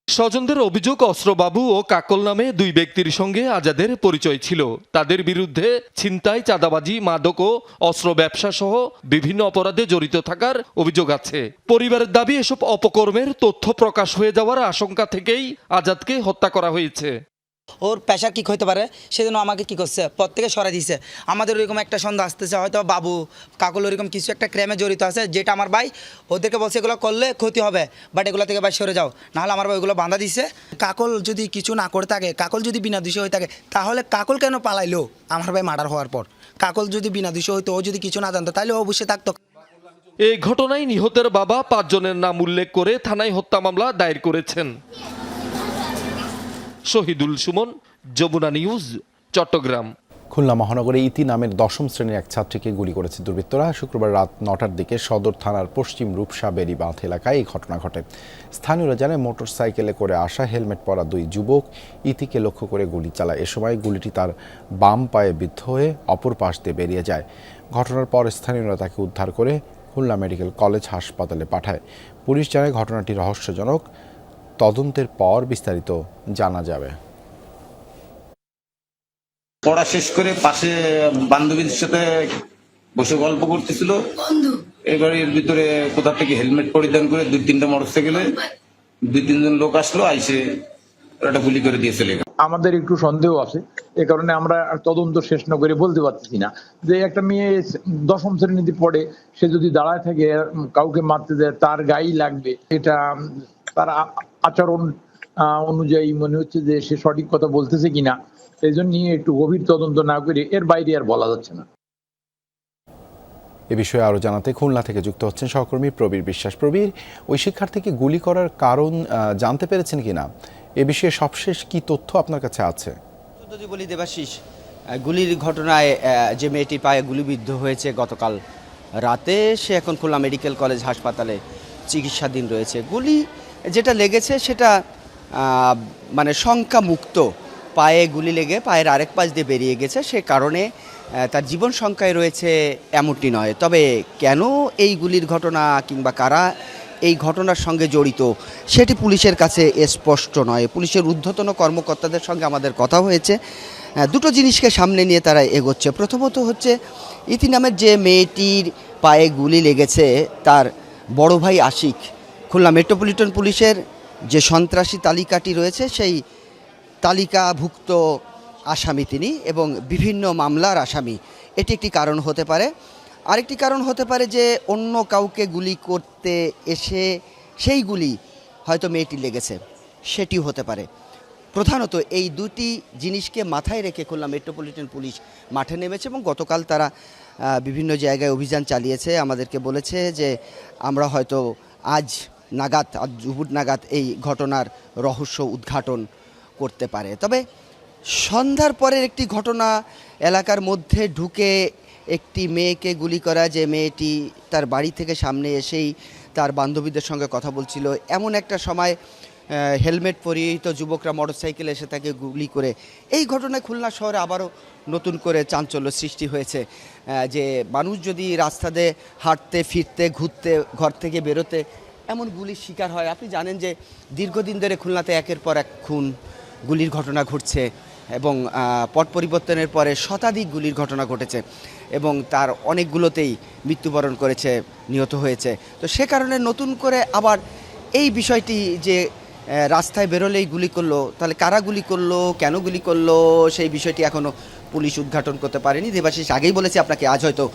স্বজনদের অভিযোগ, অস্ত্রবাবু ও কাকল নামে ২ ব্যক্তির সঙ্গে আজাদের পরিচয় ছিল। তাদের বিরুদ্ধে ছিনতাই, চাঁদাবাজি, মাদক ও অস্ত্র ব্যবসা সহ বিভিন্ন অপরাধে জড়িত থাকার অভিযোগ আছে। পরিবারের দাবি, এসব অপকর্মের তথ্য প্রকাশ হয়ে যাওয়ার আশঙ্কা থেকেই আজাদকে হত্যা করা হয়েছে। ওর পেশার কি হতে পারে সেজন্য আমাকে কি করছে, প্রত্যেকে সরাই দিছে। আমাদের ওইরকম একটা সন্দেহ আসতেছে, হয়তো বাবু কাকল ওইরকম কিছু একটা ক্রাইমে জড়িত আছে, যেটা আমার ভাই ওদেরকে বলছে এগুলো করলে ক্ষতি হবে, বাট এগুলো থেকে ভাই সরে যাও, নাহলে আমার ভাই ওইগুলো বাঁধা দিছে। কাকল যদি কিছু না করে থাকে, কাকল যদি বিনা দোষী হয়ে থাকে, তাহলে কাকল কেন পালাইলো আমার ভাই মার্ডার হওয়ার পর? কাকল যদি বিনা দোষী হইতো, ও যদি কিছু না জানতো, তাহলে ও অবশ্যই থাকতো। এই ঘটনায় নিহতের বাবা ৫ জনের নাম উল্লেখ করে থানায় হত্যা মামলা দায়ের করেছেন। শহীদুল সুমন, যমুনা নিউজ, চট্টগ্রাম। খুলনা মহানগরে ইতি নামের ১০ম শ্রেণীর এক ছাত্রীকে গুলি করেছে দুর্বৃত্তরা। শুক্রবার রাত ৯টার দিকে সদর থানার পশ্চিম রূপসা বেড়িবাঁধ এলাকায় এই ঘটনা ঘটে। স্থানীয়রা জানায়, মোটরসাইকেলে করে আসা হেলমেট পরা ২ যুবক ইতিকে লক্ষ্য করে গুলি চালায়। এ সময় গুলিটি তার বাম পায়ে বিদ্ধ হয়ে অপর পাশ দিয়ে বেরিয়ে যায়। ঘটনার পর স্থানীয়রা তাকে উদ্ধার করে খুলনা মেডিকেল কলেজ হাসপাতালে পাঠায়। পুলিশ জানায়, ঘটনাটি রহস্যজনক। তদন্তের পর বিস্তারিত জানা যাবে। পড়া শেষ করে পাশে বান্ধবীদের সাথে বসে গল্প করতেছিল, এবারে এর ভিতরে কোথা থেকে হেলমেট পরিধান করে 2-3টা মোটরসাইকেলে 2-3 জন লোক আসলো, আইসে একটা গুলি করে দিয়ে চলে গেল। আমাদের একটু সন্দেহ আছে, এ কারণে আমরা তদন্ত শেষ না করে বলতে পারতেছি না যে একটা মেয়ে 10ম শ্রেণীতে পড়ে, সে যদি দাঁড়ায় থাকে কাউকে মারতে দেয় তার গায়েই লাগবে, এটা তার আচরণ অনুযায়ী মনে হচ্ছে যে সে সঠিক কথা বলতেছে কিনা, এই জন্য একটু গভীর তদন্ত না করে এর বাইরে আর বলা যাচ্ছে না। এ বিষয়ে আরো জানাতে খুলনা থেকে যুক্ত হচ্ছেন সহকর্মী প্রবীর বিশ্বাস। প্রবীর, ওই শিক্ষার্থীকে গুলি করার কারণ জানতে পেরেছেন কিনা? এ বিষয়ে সবশেষ কি তথ্য আপনার কাছে আছে? যদি বলি দেবাশিস, গুলির ঘটনায় যে মেয়েটির পায়ে গুলিবিদ্ধ হয়েছে গতকাল রাতে, সে এখন খুলনা মেডিকেল কলেজ হাসপাতালে চিকিৎসাধীন রয়েছে। গুলি যেটা লেগেছে সেটা মানে শঙ্কামুক্ত, পায়ে গুলি লেগে পায়ের আরেক পাশ দিয়ে বেরিয়ে গেছে, সে কারণে তার জীবন শঙ্কায় রয়েছে এমনটি নয়। তবে কেন এই গুলির ঘটনা কিংবা কারা এই ঘটনার সঙ্গে জড়িত সেটি পুলিশের কাছে স্পষ্ট নয়। পুলিশের ঊর্ধ্বতন কর্মকর্তাদের সঙ্গে আমাদের কথা হয়েছে, দুটো জিনিসকে সামনে নিয়ে তারা এগোচ্ছে। প্রথমত হচ্ছে ইতি নামের যে মেয়েটির পায়ে গুলি লেগেছে তার বড় ভাই আশিক খুলনা মেট্রোপলিটন পুলিশের যে সন্ত্রাসী তালিকাটি রয়েছে সেই তালিকাভুক্ত আসামি তিনি, এবং বিভিন্ন মামলার আসামি। এটি একটি কারণ হতে পারে। আরেকটি কারণ হতে পারে যে অন্য কাউকে গুলি করতে এসে সেই গুলি হয়তো মেয়েটি লেগেছে, সেটিও হতে পারে। প্রধানত এই দুটি জিনিসকে মাথায় রেখে খুলনা মেট্রোপলিটন পুলিশ মাঠে নেমেছে এবং গতকাল তারা বিভিন্ন জায়গায় অভিযান চালিয়েছে। আমাদেরকে বলেছে যে আমরা হয়তো আজ দুপুর নাগাদ এই ঘটনার রহস্য উদ্ঘাটন করতে পারে। তবে সন্ধ্যার পরের একটি ঘটনা, এলাকার মধ্যে ঢুকে একটি মেয়েকে গুলি করা, যে মেয়েটি তার বাড়ি থেকে সামনে এসেই তার বান্ধবীদের সঙ্গে কথা বলছিল, এমন একটা সময় হেলমেট পরিহিত যুবকরা মোটরসাইকেলে এসে তাকে গুলি করে, এই ঘটনায় খুলনা শহরে আবারও নতুন করে চাঞ্চল্য সৃষ্টি হয়েছে। যে মানুষ যদি রাস্তা দিয়ে হাঁটতে ফিরতে ঘুরতে ঘর থেকে বেরোতে এমন গুলির শিকার হয়। আপনি জানেন যে দীর্ঘদিন ধরে খুলনাতে একের পর এক খুন গুলির ঘটনা ঘটছে এবং পট পরিবর্তনের পরে শতাধিক গুলির ঘটনা ঘটেছে এবং তার অনেকগুলোতেই মৃত্যুবরণ করেছে, নিহত হয়েছে। তো সে কারণে নতুন করে আবার এই বিষয়টি যে রাস্তায় বেরোলেই গুলি করলো, তাহলে কারা গুলি করলো, কেন গুলি করলো, সেই বিষয়টি এখনও পুলিশ উদ্ঘাটন করতে পারেনি। দেবাশিস, আগেই বলেছি আপনাকে, আজ হয়তো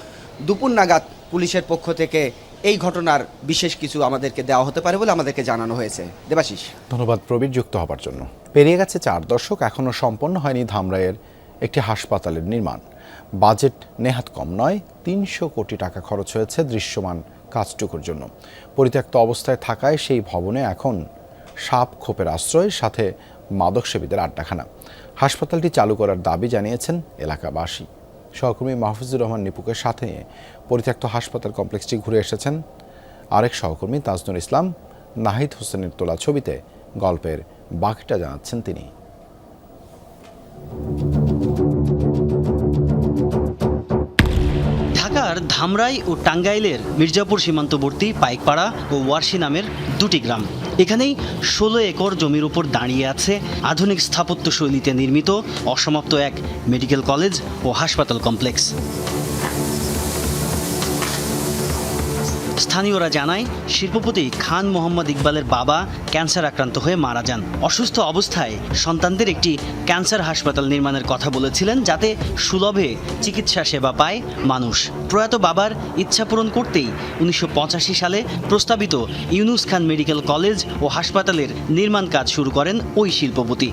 দুপুর নাগাদ পুলিশের পক্ষ থেকে এই ঘটনার বিশেষ কিছু আমাদেরকে দেওয়া হতে পারে বলে আমাদেরকে জানানো হয়েছে। দেবাশিস, ধন্যবাদ প্রবীর যুক্ত হবার জন্য। পেরিয়ে গেছে 4 দশক, এখনও সম্পন্ন হয়নি ধামরাইয়ের একটি হাসপাতালের নির্মাণ। বাজেট নেহাত কম নয়, 300 কোটি টাকা খরচ হয়েছে দৃশ্যমান কাজটুকুর জন্য। পরিত্যক্ত অবস্থায় থাকায় সেই ভবনে এখন সাপ খোপের আশ্রয়, সাথে মাদকসেবীদের আড্ডাখানা। হাসপাতালটি চালু করার দাবি জানিয়েছেন এলাকাবাসী। সহকর্মী মাহফুজুর রহমান নিপুকের সাথে পরিত্যক্ত হাসপাতাল কমপ্লেক্সটি ঘুরে এসেছেন আরেক সহকর্মী তাজনুর ইসলাম। নাহিদ হোসেনের তোলা ছবিতে গল্পের বাকিটা জানাচ্ছেন তিনি। ঢাকার ধামরাই ও টাঙ্গাইলের মির্জাপুর সীমান্তবর্তী পাইকপাড়া ও ওয়ারশি নামের দুটি গ্রাম। এখানেই 16 একর জমির উপর দাঁড়িয়ে আছে আধুনিক স্থাপত্য শৈলীতে নির্মিত অসমাপ্ত এক মেডিকেল কলেজ ও হাসপাতাল কমপ্লেক্স। স্থানীয়রা জানায়, শিল্পপতি খান মোহাম্মদ ইকবালের বাবা ক্যান্সার আক্রান্ত হয়ে মারা যান। অসুস্থ অবস্থায় সন্তানদের একটি ক্যান্সার হাসপাতাল নির্মাণের কথা বলেছিলেন, যাতে সুলভে চিকিৎসা সেবা পায় মানুষ। প্রয়াত বাবার ইচ্ছা পূরণ করতেই 1985 সালে প্রস্তাবিত ইউনুস খান মেডিকেল কলেজ ও হাসপাতালের নির্মাণ কাজ শুরু করেন ওই শিল্পপতি।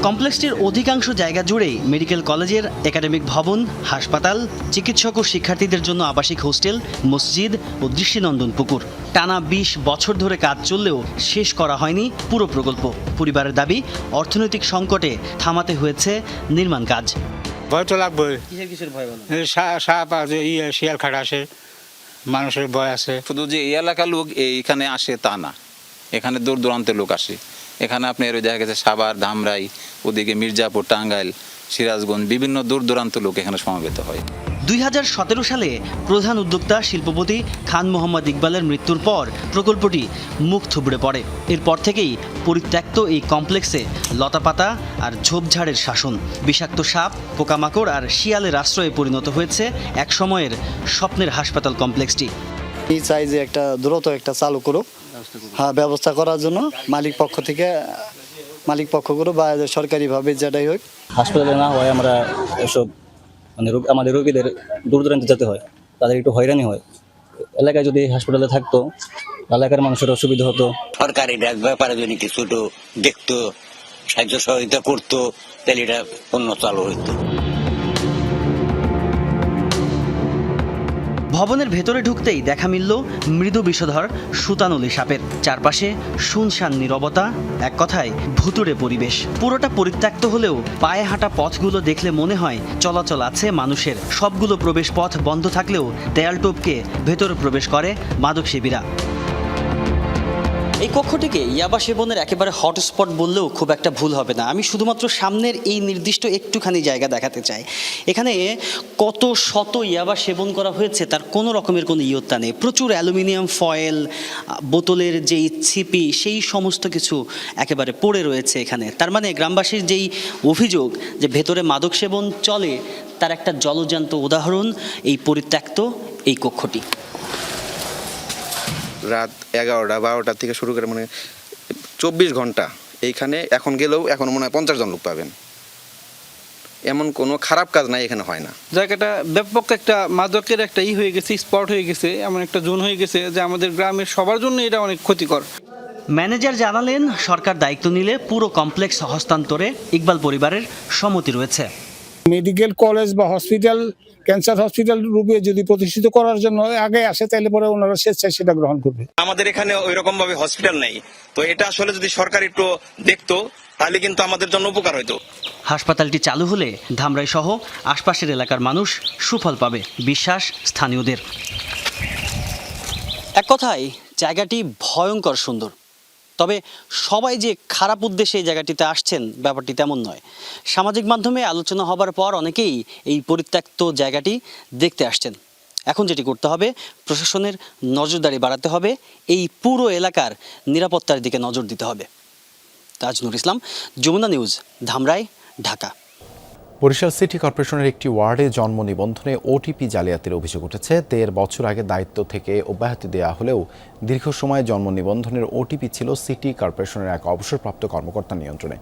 কমপ্লেক্সটির অধিকাংশ জায়গা জুড়েই মেডিকেল কলেজের একাডেমিক ভবন, হাসপাতাল, চিকিৎসক ও শিক্ষার্থীদের জন্য আবাসিক হোস্টেল, মসজিদ ও দৃষ্টিনন্দন পুকুর। টানা 20 বছর ধরে কাজ চললেও শেষ করা হয়নি পুরো প্রকল্প। পরিবারের দাবি, অর্থনৈতিক সংকটে থামাতে হয়েছে নির্মাণ কাজ। ভয় তো লাগবে, কিসের ভয় বলেন? সাপ আছে, শিয়াল খাট আসে, মানুষের ভয় আছে। শুধু যে এই এলাকার লোক এইখানে আসে তা না, এখানে দূর দূরান্তের লোক আসে। এখানে আপনার দেখা গেছে সাভার, ধামরাই, ওদিকে মির্জাপুর, টাঙ্গাইল, সিরাজগঞ্জ, বিভিন্ন দূর দূরান্ত লোক এখানে সমবেত হয়। 2017 সালে প্রধান উদ্যোক্তা শিল্পপতি খান মোহাম্মদ ইকবালের মৃত্যুর পর প্রকল্পটি মুখ থুবড়ে পড়ে। এরপর থেকেই পরিত্যক্ত এই কমপ্লেক্সে লতাপাতা আর ঝোপঝাড়ের শাসন, বিষাক্ত সাপ, পোকামাকড় আর শিয়ালের আশ্রয়ে পরিণত হয়েছে এক সময়ের স্বপ্নের হাসপাতাল কমপ্লেক্সটি। এই চাই যে একটা দ্রুত একটা চালু করুক, হ্যাঁ, ব্যবস্থা করার জন্য মালিক পক্ষ করুক বা সরকারিভাবে যেটাই হোক। হাসপাতালে না হয় আমরা এসব মানে আমাদের রোগীদের দূর দূরান্তে যেতে হয়, তাদের একটু হয়রানি হয়। এলাকায় যদি হাসপাতালে থাকতো এলাকার মানুষের অসুবিধা হতো। সরকারি ব্যাপারে যদি কিছু দেখতো, সাহায্য সহযোগিতা করতো, তাহলে এটা অন্য চালু হইতো। ভবনের ভেতরে ঢুকতেই দেখা মিলল মৃদু বিষধর সুতানুলি সাপের। চারপাশে শুনশান নীরবতা, এক কথায় ভুতুড়ে পরিবেশ। পুরোটা পরিত্যক্ত হলেও পায়ে হাঁটা পথগুলো দেখলে মনে হয় চলাচল আছে মানুষের। সবগুলো প্রবেশ পথ বন্ধ থাকলেও দেয়াল টপকে ভেতরে প্রবেশ করে মাদকসেবীরা। এই কক্ষটিকে ইয়াবা সেবনের একেবারে হটস্পট বললেও খুব একটা ভুল হবে না। আমি শুধুমাত্র সামনের এই নির্দিষ্ট একটুখানি জায়গা দেখাতে চাই। এখানে কত শত ইয়াবা সেবন করা হয়েছে তার কোনো রকমের কোনো ইয়ত্তা নেই। প্রচুর অ্যালুমিনিয়াম ফয়েল, বোতলের যেই ছিপি, সেই সমস্ত কিছু একেবারে পড়ে রয়েছে এখানে। তার মানে গ্রামবাসীর যেই অভিযোগ যে ভেতরে মাদক সেবন চলে, তার একটা জলজান্ত উদাহরণ এই পরিত্যক্ত এই কক্ষটি। রাত 11-12 থেকে শুরু করে মানে 24 ঘন্টা এইখানে এখন গেলেও এখন মনে হয় 50 জন লোক পাবেন। এমন কোনো খারাপ কাজ নাই এখানে হয় না। জায়গাটা ব্যাপক একটা মাদকের একটা হয়ে গেছে, স্পট হয়ে গেছে, এমন একটা জোন হয়ে গেছে যে আমাদের গ্রামের সবার জন্য এটা অনেক ক্ষতিকর। ম্যানেজার জানালেন সরকার দায়িত্ব নিলে পুরো কমপ্লেক্স হস্তান্তরে ইকবাল পরিবারের সম্মতি রয়েছে। মেডিকেল কলেজ বা হসপিটাল, ক্যান্সার হসপিটাল রূপে যদি প্রতিষ্ঠিত করার জন্য আগে আসে, তাহলে পরে ওনারা স্বেচ্ছায় সেটা গ্রহণ করবে। আমাদের এখানে ওই রকম ভাবে হসপিটাল নেই, তো এটা আসলে যদি সরকার একটু দেখতো তাহলে কিন্তু আমাদের জন্য উপকার হতো। হাসপাতালটি চালু হলে ধামরাই সহ আশপাশের এলাকার মানুষ সুফল পাবে, বিশ্বাস স্থানীয়দের। এক কথায় জায়গাটি ভয়ঙ্কর সুন্দর, তবে সবাই যে খারাপ উদ্দেশ্যে এই জায়গাটিতে আসছেন ব্যাপারটি তেমন নয়। সামাজিক মাধ্যমে আলোচনা হবার পর অনেকেই এই পরিত্যক্ত জায়গাটি দেখতে আসছেন। এখন যেটি করতে হবে, প্রশাসনের নজরদারি বাড়াতে হবে, এই পুরো এলাকার নিরাপত্তার দিকে নজর দিতে হবে। তাজনুর ইসলাম, যমুনা নিউজ, ধামরাই, ঢাকা। বরিশাল সিটি কর্পোরেশনের একটি ওয়ার্ডে জন্ম নিবন্ধনে ওটিপি জালিয়াতির অভিযোগ উঠেছে। 13 বছর আগে দায়িত্ব থেকে অব্যাহতি দেওয়া হলেও দীর্ঘ সময় জন্ম নিবন্ধনের ওটিপি ছিল সিটি কর্পোরেশনের এক অবসরপ্রাপ্ত কর্মকর্তার নিয়ন্ত্রণে।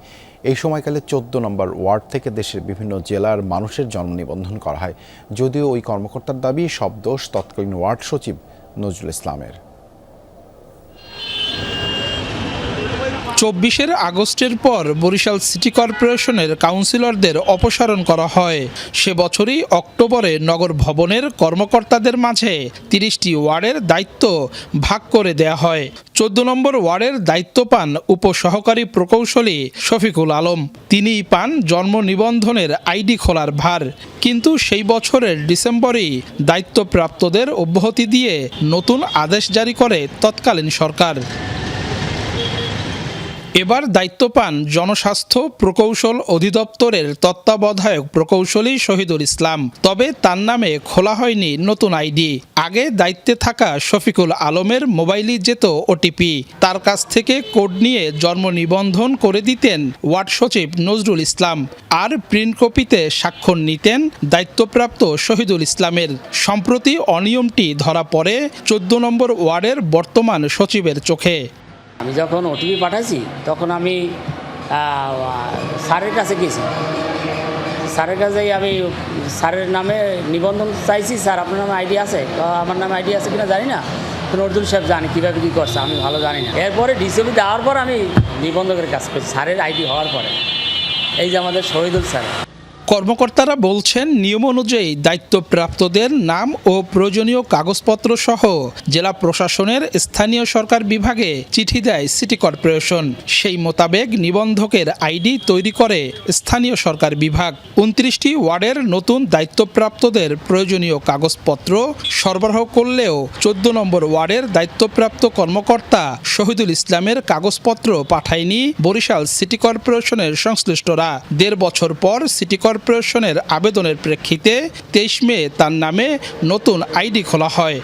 এই সময়কালে 14 নম্বর ওয়ার্ড থেকে দেশের বিভিন্ন জেলার মানুষের জন্ম নিবন্ধন করা হয়। যদিও ওই কর্মকর্তার দাবি সব দোষ তৎকালীন ওয়ার্ড সচিব নজরুল ইসলামের। 24 আগস্টের পর বরিশাল সিটি কর্পোরেশনের কাউন্সিলরদের অপসারণ করা হয়। সে বছরই অক্টোবরে নগর ভবনের কর্মকর্তাদের মাঝে 30টি ওয়ার্ডের দায়িত্ব ভাগ করে দেয়া হয়। 14 নম্বর ওয়ার্ডের দায়িত্ব পান উপসহকারী প্রকৌশলী শফিকুল আলম। তিনিই পান জন্ম নিবন্ধনের আইডি খোলার ভার। কিন্তু সেই বছরের ডিসেম্বরেই দায়িত্বপ্রাপ্তদের অব্যাহতি দিয়ে নতুন আদেশ জারি করে তৎকালীন সরকার। এবার দায়িত্ব পান জনস্বাস্থ্য প্রকৌশল অধিদপ্তরের তত্ত্বাবধায়ক প্রকৌশলী শহীদুল ইসলাম। তবে তার নামে খোলা হয়নি নতুন আইডি। আগে দায়িত্বে থাকা শফিকুল আলমের মোবাইলে যেত ওটিপি। তার কাছ থেকে কোড নিয়ে জন্ম নিবন্ধন করে দিতেন ওয়ার্ড সচিব নজরুল ইসলাম, আর প্রিন্ট কপিতে স্বাক্ষর নিতেন দায়িত্বপ্রাপ্ত শহীদুল ইসলামের। সম্প্রতি অনিয়মটি ধরা পড়ে 14 নম্বর ওয়ার্ডের বর্তমান সচিবের চোখে। আমি যখন ওটিপি পাঠাইছি তখন আমি স্যারের কাছে গেছি। স্যারের কাছে আমি স্যারের নামে নিবন্ধন চাইছি, স্যার আপনার নামে আইডি আছে? তো আমার নামে আইডি আছে কিনা জানি না, নজরুল সাহেব জানি কীভাবে কী করছে, আমি ভালো জানি না। এরপরে ডিসিপি দেওয়ার পর আমি নিবন্ধকের কাজ করছি স্যারের আইডি হওয়ার পরে। এই যে আমাদের শহীদুল স্যার। কর্মকর্তারা বলছেন, নিয়ম অনুযায়ী দায়িত্বপ্রাপ্তদের নাম ও প্রয়োজনীয় কাগজপত্র সহ জেলা প্রশাসনের স্থানীয় সরকার বিভাগে চিঠি দেয় সিটি কর্পোরেশন। সেই মোতাবেক নিবন্ধকের আইডি তৈরি করে স্থানীয় সরকার বিভাগ। 29টি ওয়ার্ডের নতুন দায়িত্বপ্রাপ্তদের প্রয়োজনীয় কাগজপত্র সরবরাহ করলেও 14 নম্বর ওয়ার্ডের দায়িত্বপ্রাপ্ত কর্মকর্তা শহীদুল ইসলামের কাগজপত্র পাঠায়নি বরিশাল সিটি কর্পোরেশনের সংশ্লিষ্টরা। 1.5 বছর পর সিটি কর্পোরেশন কর্পোরেশনের আবেদনের প্রেক্ষিতে 23 মে তার নামে নতুন আইডি খোলা হয়।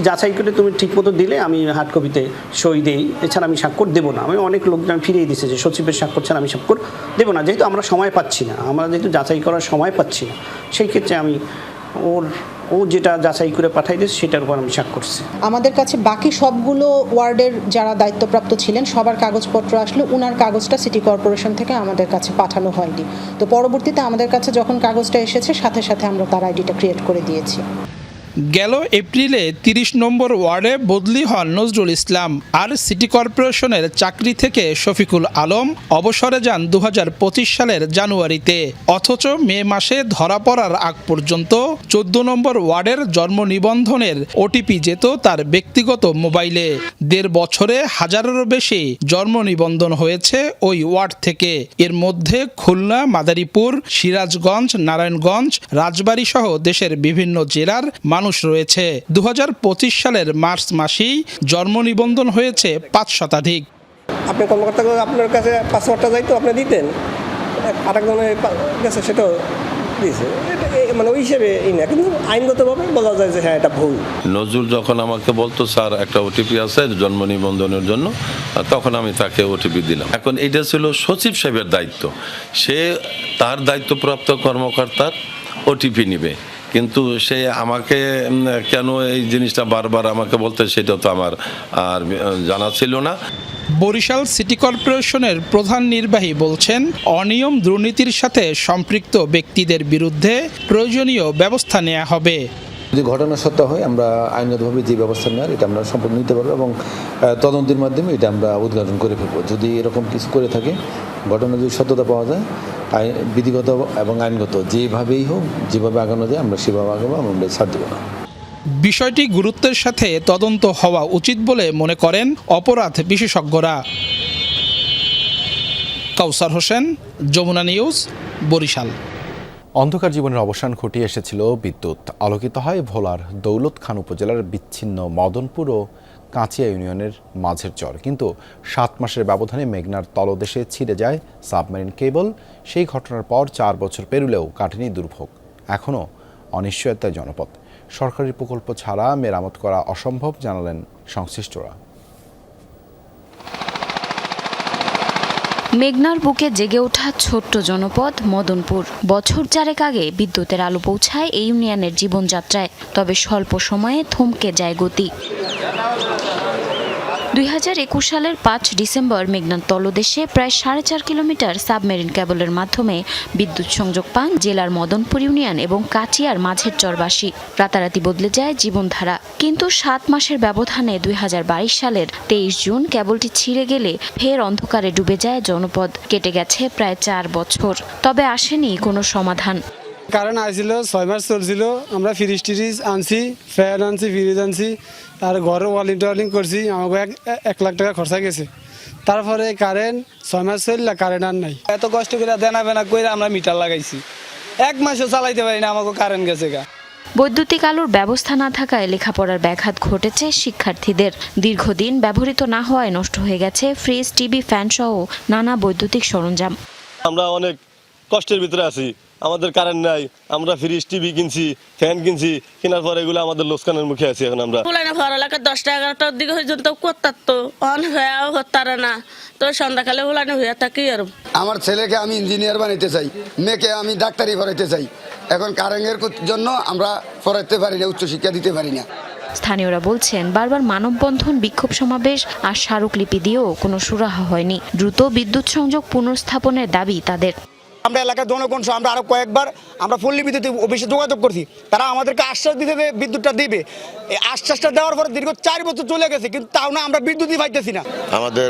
যাচাই করে তুমি ঠিক মতো দিলে আমি হার্ড কপিতে সই দেই, এছাড়া আমি স্বাক্ষর দেবো না। আমি অনেক লোকজন ফিরিয়ে দিচ্ছে যে সচিবের স্বাক্ষর ছাড়া আমি স্বাক্ষর দেবো না, যেহেতু আমরা সময় পাচ্ছি না, আমরা যেহেতু যাচাই করার সময় পাচ্ছি না, সেই ক্ষেত্রে আমি ও যেটা যাচাই করে পাঠাই দিয়েছে সেটার উপর আমি স্বাক্ষর করছি। আমাদের কাছে বাকি সবগুলো ওয়ার্ডের যারা দায়িত্বপ্রাপ্ত ছিলেন সবার কাগজপত্র আসলে উনার কাগজটা সিটি কর্পোরেশন থেকে আমাদের কাছে পাঠানো হয়নি। তো পরবর্তীতে আমাদের কাছে যখন কাগজটা এসেছে সাথে সাথে আমরা তার আইডিটা ক্রিয়েট করে দিয়েছি। গেল এপ্রিলে 30 নম্বর ওয়ার্ডে বদলি হন নজরুল ইসলাম, আর সিটি কর্পোরেশনের চাকরি থেকে শফিকুল আলম অবসরে যান 2025 সালের জানুয়ারিতে। অথচ মে মাসে ধরা পড়ার আগ পর্যন্ত 14 নম্বর ওয়ার্ডের জন্ম নিবন্ধনের ওটিপি যেত তার ব্যক্তিগত মোবাইলে। 1.5 বছরে হাজারেরও বেশি জন্ম নিবন্ধন হয়েছে ওই ওয়ার্ড থেকে। এর মধ্যে খুলনা, মাদারীপুর, সিরাজগঞ্জ, নারায়ণগঞ্জ, রাজবাড়ী সহ দেশের বিভিন্ন জেলার মানুষ রয়েছে। 2025 সালের মার্চ মাসেই জন্ম নিবন্ধন হয়েছে 5 শতাধিক। আপনি কর্মকর্তা আপনার কাছে পাসওয়ার্ডটা যাইতো আপনি দিতেন, আরেকজনের কাছে সেটাও দিয়েছে, মানে ওই হিসেবে না, কিন্তু আইনগতভাবে বলা যায় যে হ্যাঁ এটা ভুল। নজরুল যখন আমাকে বলতো স্যার একটা ওটিপি আছে জন্ম নিবন্ধনের জন্য, তখন আমি তাকে ওটিপি দিলাম। এখন এটা ছিল সচিব সাহেবের দায়িত্ব, সে তার দায়িত্বপ্রাপ্ত কর্মকর্তার ওটিপি নিবে, কিন্তু সে আমাকে কেন এই জিনিসটা বারবার আমাকে বলতে সেটা তো আমার আর জানা ছিল না। বরিশাল সিটি কর্পোরেশনের প্রধান নির্বাহী বলছেন, অনিয়ম দুর্নীতির সাথে সম্পৃক্ত ব্যক্তিদের বিরুদ্ধে প্রয়োজনীয় ব্যবস্থা নেওয়া হবে। যদি ঘটনা সত্য হয় আমরা আইনগতভাবে যে ব্যবস্থা নেওয়ার এটা আমরা সম্পূর্ণ নিতে পারবো এবং তদন্তের মাধ্যমে এটা আমরা উদ্ঘাটন করে ফেলবো। যদি এরকম কিছু করে থাকে, ঘটনা যদি সত্যতা পাওয়া যায়, বিধিগত এবং আইনগত যেভাবেই হোক, যেভাবে আগানো যায় আমরা সেভাবে আগাবো, আমরা ছাড় দেবো না। বিষয়টি গুরুত্বের সাথে তদন্ত হওয়া উচিত বলে মনে করেন অপরাধ বিশেষজ্ঞরা। কাউসার হোসেন, যমুনা নিউজ, বরিশাল। অন্ধকার জীবনের অবসান ঘটিয়ে এসেছিল বিদ্যুৎ। আলোকিত হয় ভোলার দৌলত খান উপজেলার বিচ্ছিন্ন মদনপুর ও কাঁচিয়া ইউনিয়নের মাঝের চর। কিন্তু 7 মাসের ব্যবধানে মেঘনার তলদেশে ছিঁড়ে যায় সাবমেরিন কেবল। সেই ঘটনার পর 4 বছর পেরুলেও কাটেনি দুর্ভোগ। এখনও অনিশ্চয়তায় জনপদ। সরকারি প্রকল্প ছাড়া মেরামত করা অসম্ভব জানালেন সংশ্লিষ্টরা। মেঘনার বুকে জেগে ওঠা ছোট্ট জনপদ মদনপুর। বছর 4 আগে বিদ্যুতের আলো পৌঁছায় এই ইউনিয়নের জীবনযাত্রায়, তবে স্বল্প সময়ে থমকে যায় গতি। 2021 সালের 5 ডিসেম্বর মেঘনার তলদেশে প্রায় 4.5 কিলোমিটার সাবমেরিন কেবলের মাধ্যমে বিদ্যুৎ সংযোগ পান জেলার মদনপুর ইউনিয়ন এবং কাটিয়ার মাঝের চরবাসী। রাতারাতি বদলে যায় জীবনধারা। কিন্তু 7 মাসের ব্যবধানে 2022 সালের 23 জুন কেবলটি ছিঁড়ে গেলে ফের অন্ধকারে ডুবে যায় জনপদ। কেটে গেছে প্রায় 4 বছর, তবে আসেনি কোনো সমাধান। কারেন্ট আসছিল 6 মাস চলছিল, আমরা ফ্রিজ টিরিজ আনছি, ফ্যান আনছি, ফ্রিজ আনছি, আর ঘরে ওয়ালিং টোয়ালিং করছি, আমাকে 1 লাখ টাকা খরচা গেছে। তারপরে কারেন্ট 6 মাস চললে কারেন্ট আর নাই। এত কষ্ট করে দেনা বেনা করে আমরা মিটার লাগাইছি, 1 মাসও চালাইতে পারি না, আমাকে কারেন্ট গেছে গা। বৈদ্যুতিক আলোর ব্যবস্থা না থাকায় লেখাপড়ার ব্যাঘাত ঘটেছে শিক্ষার্থীদের। দীর্ঘদিন ব্যবহৃত না হওয়ায় নষ্ট হয়ে গেছে ফ্রিজ, টিভি, ফ্যান সহ নানা বৈদ্যুতিক সরঞ্জাম। আমরা অনেক কষ্টের ভিতরে আছি, আমাদের কারেন্ট নাই, আমরা ফ্রিজ, টিভি কিনছি, ফ্যান কিনছি, কেনার পরে এগুলো আমাদের লোকসানের মুখে আছি। এখন আমরা 10-11টার দিকে পর্যন্ত করতার তো অন হয়েও করতারে না, তো সন্ধ্যাকালে ওলানো হয়ে থাকি। আর আমার ছেলেকে আমি ইঞ্জিনিয়ার বানাইতে চাই, মেয়েকে আমি ডাক্তারি পড়াইতে চাই। এখন কারেন্টের জন্য আমরা পড়াইতে পারি না, উচ্চশিক্ষা দিতে পারি না। স্থানীয়রা বলছেন, বারবার মানববন্ধন, বিক্ষোভ সমাবেশ আর স্মারকলিপি দিয়েও কোনো সুরাহা হয়নি। দ্রুত বিদ্যুৎ সংযোগ পুনঃস্থাপনের দাবি তাদের। আমরা এলাকার জনগণ আমরা আরো কয়েকবার আমরা পল্লী বিদ্যুৎ অফিসে যোগাযোগ করছি, তারা আমাদেরকে আশ্বাস দিতে বিদ্যুৎটা দিবে। এই আশ্বাসটা দেওয়ার পরে দীর্ঘ 4 বছর চলে গেছে, কিন্তু তাও না আমরা বিদ্যুৎই পাইতেছি না। আমাদের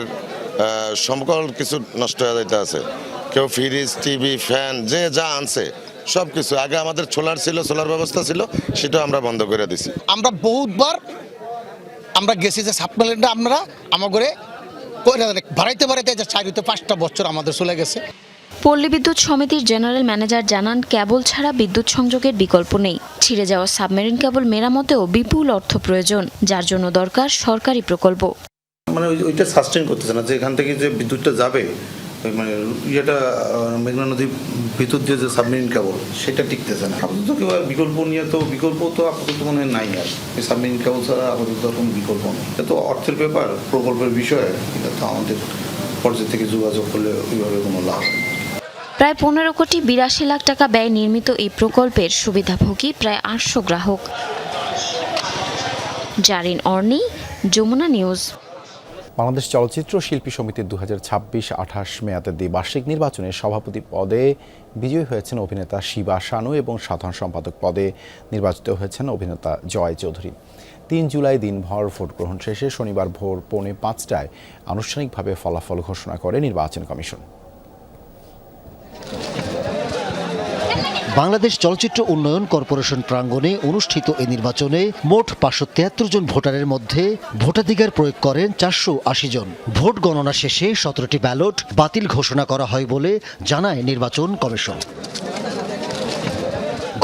সকল কিছু নষ্ট হয়ে যাইতে আছে। কেউ ফ্রিজ, টিভি, ফ্যান যে যা আনছে সব কিছু। আগে আমাদের সোলার ছিল, সোলার ব্যবস্থা ছিল, সেটাও আমরা বন্ধ করে দিছি। আমরা বহুতবার আমরা গেছি যে সাপ্লাইটা আমরা আমাদের বাড়াইতে বাড়াইতে 4-5টা বছর আমাদের চলে গেছে। পল্লী বিদ্যুৎ সমিতির জেনারেল ম্যানেজার জানান, কেবল ছাড়া বিদ্যুৎ সংযোগের বিকল্প নেই। ছিঁড়ে যাওয়া সাবমেরিন কেবল মেরামতেও বিপুল অর্থ প্রয়োজন, যার জন্য দরকার সরকারি প্রকল্প। মানে ওইটা সাস্টেন করতেছে না, যে এখান থেকে যে বিদ্যুৎটা যাবে মানে যেটা মেঘনা নদীর ভিতর দিয়ে যে সাবমেরিন কেবল সেটা টিকতেছে না। আপাতত কেউ বিকল্প নিয়ে তো বিকল্প তো আপাতত মনে হয় নাই, আর এই সাবমেরিন কেবল ছাড়া আপাতত কোনো বিকল্প নেই। এটা তো অর্থের ব্যাপার, প্রকল্পের বিষয়, এটা তো আমাদের পর্যায় থেকে যোগাযোগ করলে ওইভাবে কোনো লাভ নেই। প্রায় 15 কোটি 82 লাখ টাকা ব্যয় নির্মিত এই প্রকল্পের সুবিধাভোগী প্রায় 800 গ্রাহক। জারিন অর্নি, যমুনা নিউজ। বাংলাদেশ চলচ্চিত্র শিল্পী সমিতির 2026-28 মেয়াদের দ্বিবার্ষিক নির্বাচনে সভাপতি পদে বিজয়ী হয়েছেন অভিনেতা শিবা শানু এবং সাধারণ সম্পাদক পদে নির্বাচিত হয়েছেন অভিনেতা জয় চৌধুরী। 3 জুলাই দিনভর ভোট গ্রহণ শেষে শনিবার ভোর 4:45টায় আনুষ্ঠানিকভাবে ফলাফল ঘোষণা করে নির্বাচন কমিশন। বাংলাদেশ চলচ্চিত্র উন্নয়ন কর্পোরেশন প্রাঙ্গণে অনুষ্ঠিত এই নির্বাচনে মোট 573 জন ভোটারের মধ্যে ভোটাধিকার প্রয়োগ করেন 480 জন। ভোট গণনা শেষে 17টি ব্যালট বাতিল ঘোষণা করা হয় বলে জানায় নির্বাচন কমিশন।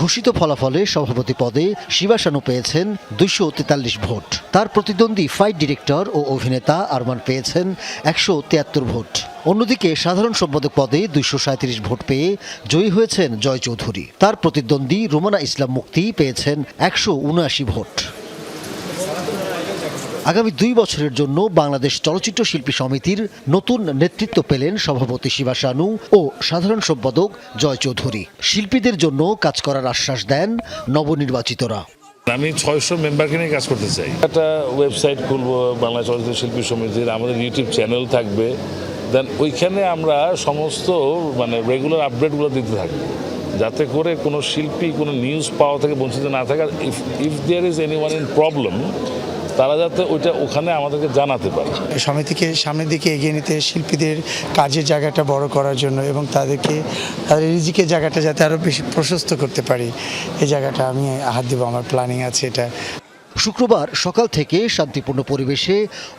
ঘোষিত ফলাফলে সভাপতি পদে শিবা শানু পেয়েছেন 243 ভোট। তার প্রতিদ্বন্দ্বী ফাইট ডিরেক্টর ও অভিনেতা আরমান পেয়েছেন 173 ভোট। অন্যদিকে সাধারণ সম্পাদক পদে 237 ভোট পেয়ে জয়ী হয়েছেন জয় চৌধুরী। তার প্রতিদ্বন্দ্বী রোমানা ইসলাম মুক্তি পেয়েছেন 179 ভোট। আগামী 2 বছরের জন্য বাংলাদেশ চলচ্চিত্র শিল্পী সমিতির নতুন নেতৃত্ব পেলেন সভাপতি শিবা শানু ও সাধারণ সম্পাদক জয় চৌধুরী। শিল্পীদের জন্য কাজ করার আশ্বাস দেন নবনির্বাচিতরা। আমি 600 মেম্বারকে নিয়ে কাজ করতে চাই। একটা ওয়েবসাইট খুলবো বাংলা চলচ্চিত্র শিল্পী সমিতির, আমাদের ইউটিউব চ্যানেল থাকবে, দেন ওইখানে আমরা সমস্ত রেগুলার আপডেটগুলো দিতে থাকবো, যাতে করে কোনো শিল্পী কোনো নিউজ পাওয়া থেকে বঞ্চিত না থাকে। If there is anyone in problem, তারা যাতে ওইটা ওখানে আমাদেরকে জানাতে পারে। সমিতিকে সামনের দিকে এগিয়ে নিতে, শিল্পীদের কাজের জায়গাটা বড় করার জন্য এবং তাদের রিজিকের জায়গাটা যাতে আরও বেশি প্রশস্ত করতে পারি, এই জায়গাটা আমি হাত দেবো, আমার প্ল্যানিং আছে এটা। শুক্রবার সকাল থেকে শান্তিপূর্ণ পরিবেশে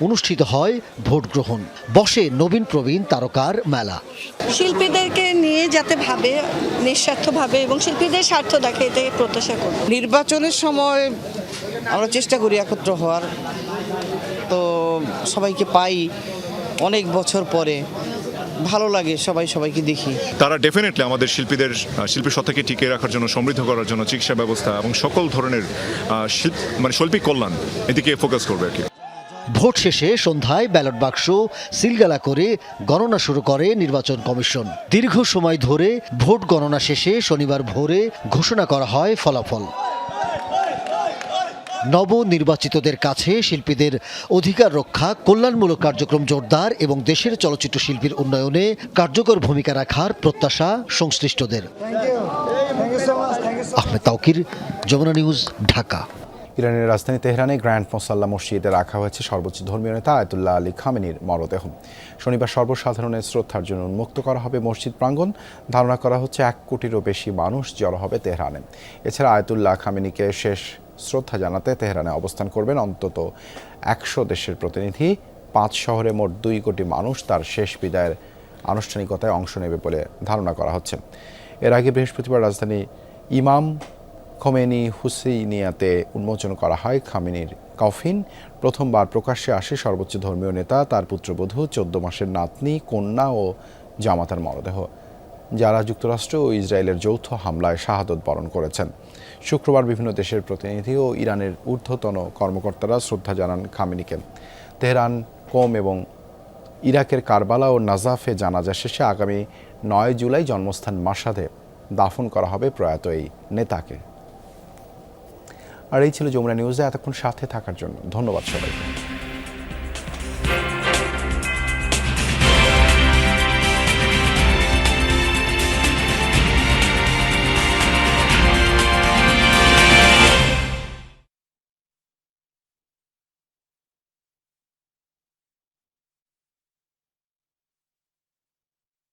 অনুষ্ঠিত হয় ভোট গ্রহণ। বসে নবীন প্রবীণ তারকার মেলা। শিল্পীদেরকে নিয়ে যাতে ভাবে নিঃস্বার্থভাবে এবং শিল্পীদের স্বার্থ দেখে, এতে প্রত্যাশা করি। নির্বাচনের সময় আমরা চেষ্টা করি একত্র হওয়ার, তো সবাইকে পাই অনেক বছর পরে, ভালো লাগে, সবাইকে দেখি। তারা ডেফিনেটলি আমাদের শিল্পী সত্তাকে টিকিয়ে রাখার জন্য, সমৃদ্ধ করার জন্য চিকিৎসা ব্যবস্থা এবং সকল ধরনের শৈল্পিক কল্যাণ এদিকে ফোকাস করবে আর কি। ভোট শেষে সন্ধ্যায় ব্যালট বাক্স সিলগালা করে গণনা শুরু করে নির্বাচন কমিশন। দীর্ঘ সময় ধরে ভোট গণনা শেষে শনিবার ভোরে ঘোষণা করা হয় ফলাফল। নবনির্বাচিতদের কাছে শিল্পীদের অধিকার রক্ষা, কল্যাণমূলক কার্যক্রম জোরদার এবং দেশের চলচ্চিত্র শিল্পীর উন্নয়নে কার্যকর ভূমিকা রাখার প্রত্যাশা সংশ্লিষ্টদের। আহমেদ তাওকির, যমুনা নিউজ, ঢাকা। ইরানের রাজধানী তেহরানে গ্র্যান্ড মোসাল্লা মসজিদে রাখা হয়েছে সর্বোচ্চ ধর্মীয় নেতা আয়াতুল্লাহ আলী খামেনির মরদেহ। শনিবার সর্বসাধারণের শ্রদ্ধার জন্য উন্মুক্ত করা হবে মসজিদ প্রাঙ্গণ। ধারণা করা হচ্ছে 1 কোটিরও বেশি মানুষ জড়ো হবে তেহরানে। এছাড়া আয়াতুল্লাহ খামেনিকে শেষ শ্রদ্ধা জানাতে তেহরানে অবস্থান করবেন অন্তত 100 দেশের প্রতিনিধি। 5 শহরে মোট 2 কোটি মানুষ তার শেষ বিদায়ের আনুষ্ঠানিকতায় অংশ নেবে বলে ধারণা করা হচ্ছে। এর আগে বৃহস্পতিবার রাজধানী ইমাম খোমেনি হুসেইনিয়াতে উন্মোচন করা হয় খামেনির কফিন। প্রথমবার প্রকাশ্যে আসে সর্বোচ্চ ধর্মীয় নেতা, তার পুত্রবধূ, 14 মাসের নাতনি, কন্যা ও জামাতার মরদেহ, যারা যুক্তরাষ্ট্র ও ইসরায়েলের যৌথ হামলায় শাহাদত বরণ করেছেন। শুক্রবার বিভিন্ন দেশের প্রতিনিধি ও ইরানের ঊর্ধ্বতন কর্মকর্তারা শ্রদ্ধা জানান খামেনিকে। তেহরান, কোম এবং ইরাকের কারবালা ও নাজাফে জানাজা শেষে আগামী 9 জুলাই জন্মস্থান মাশহাদে দাফন করা হবে প্রয়াত এই নেতাকে। আর এই ছিল যমুনা নিউজে এতক্ষণ সাথে থাকার জন্য ধন্যবাদ সবাইকে।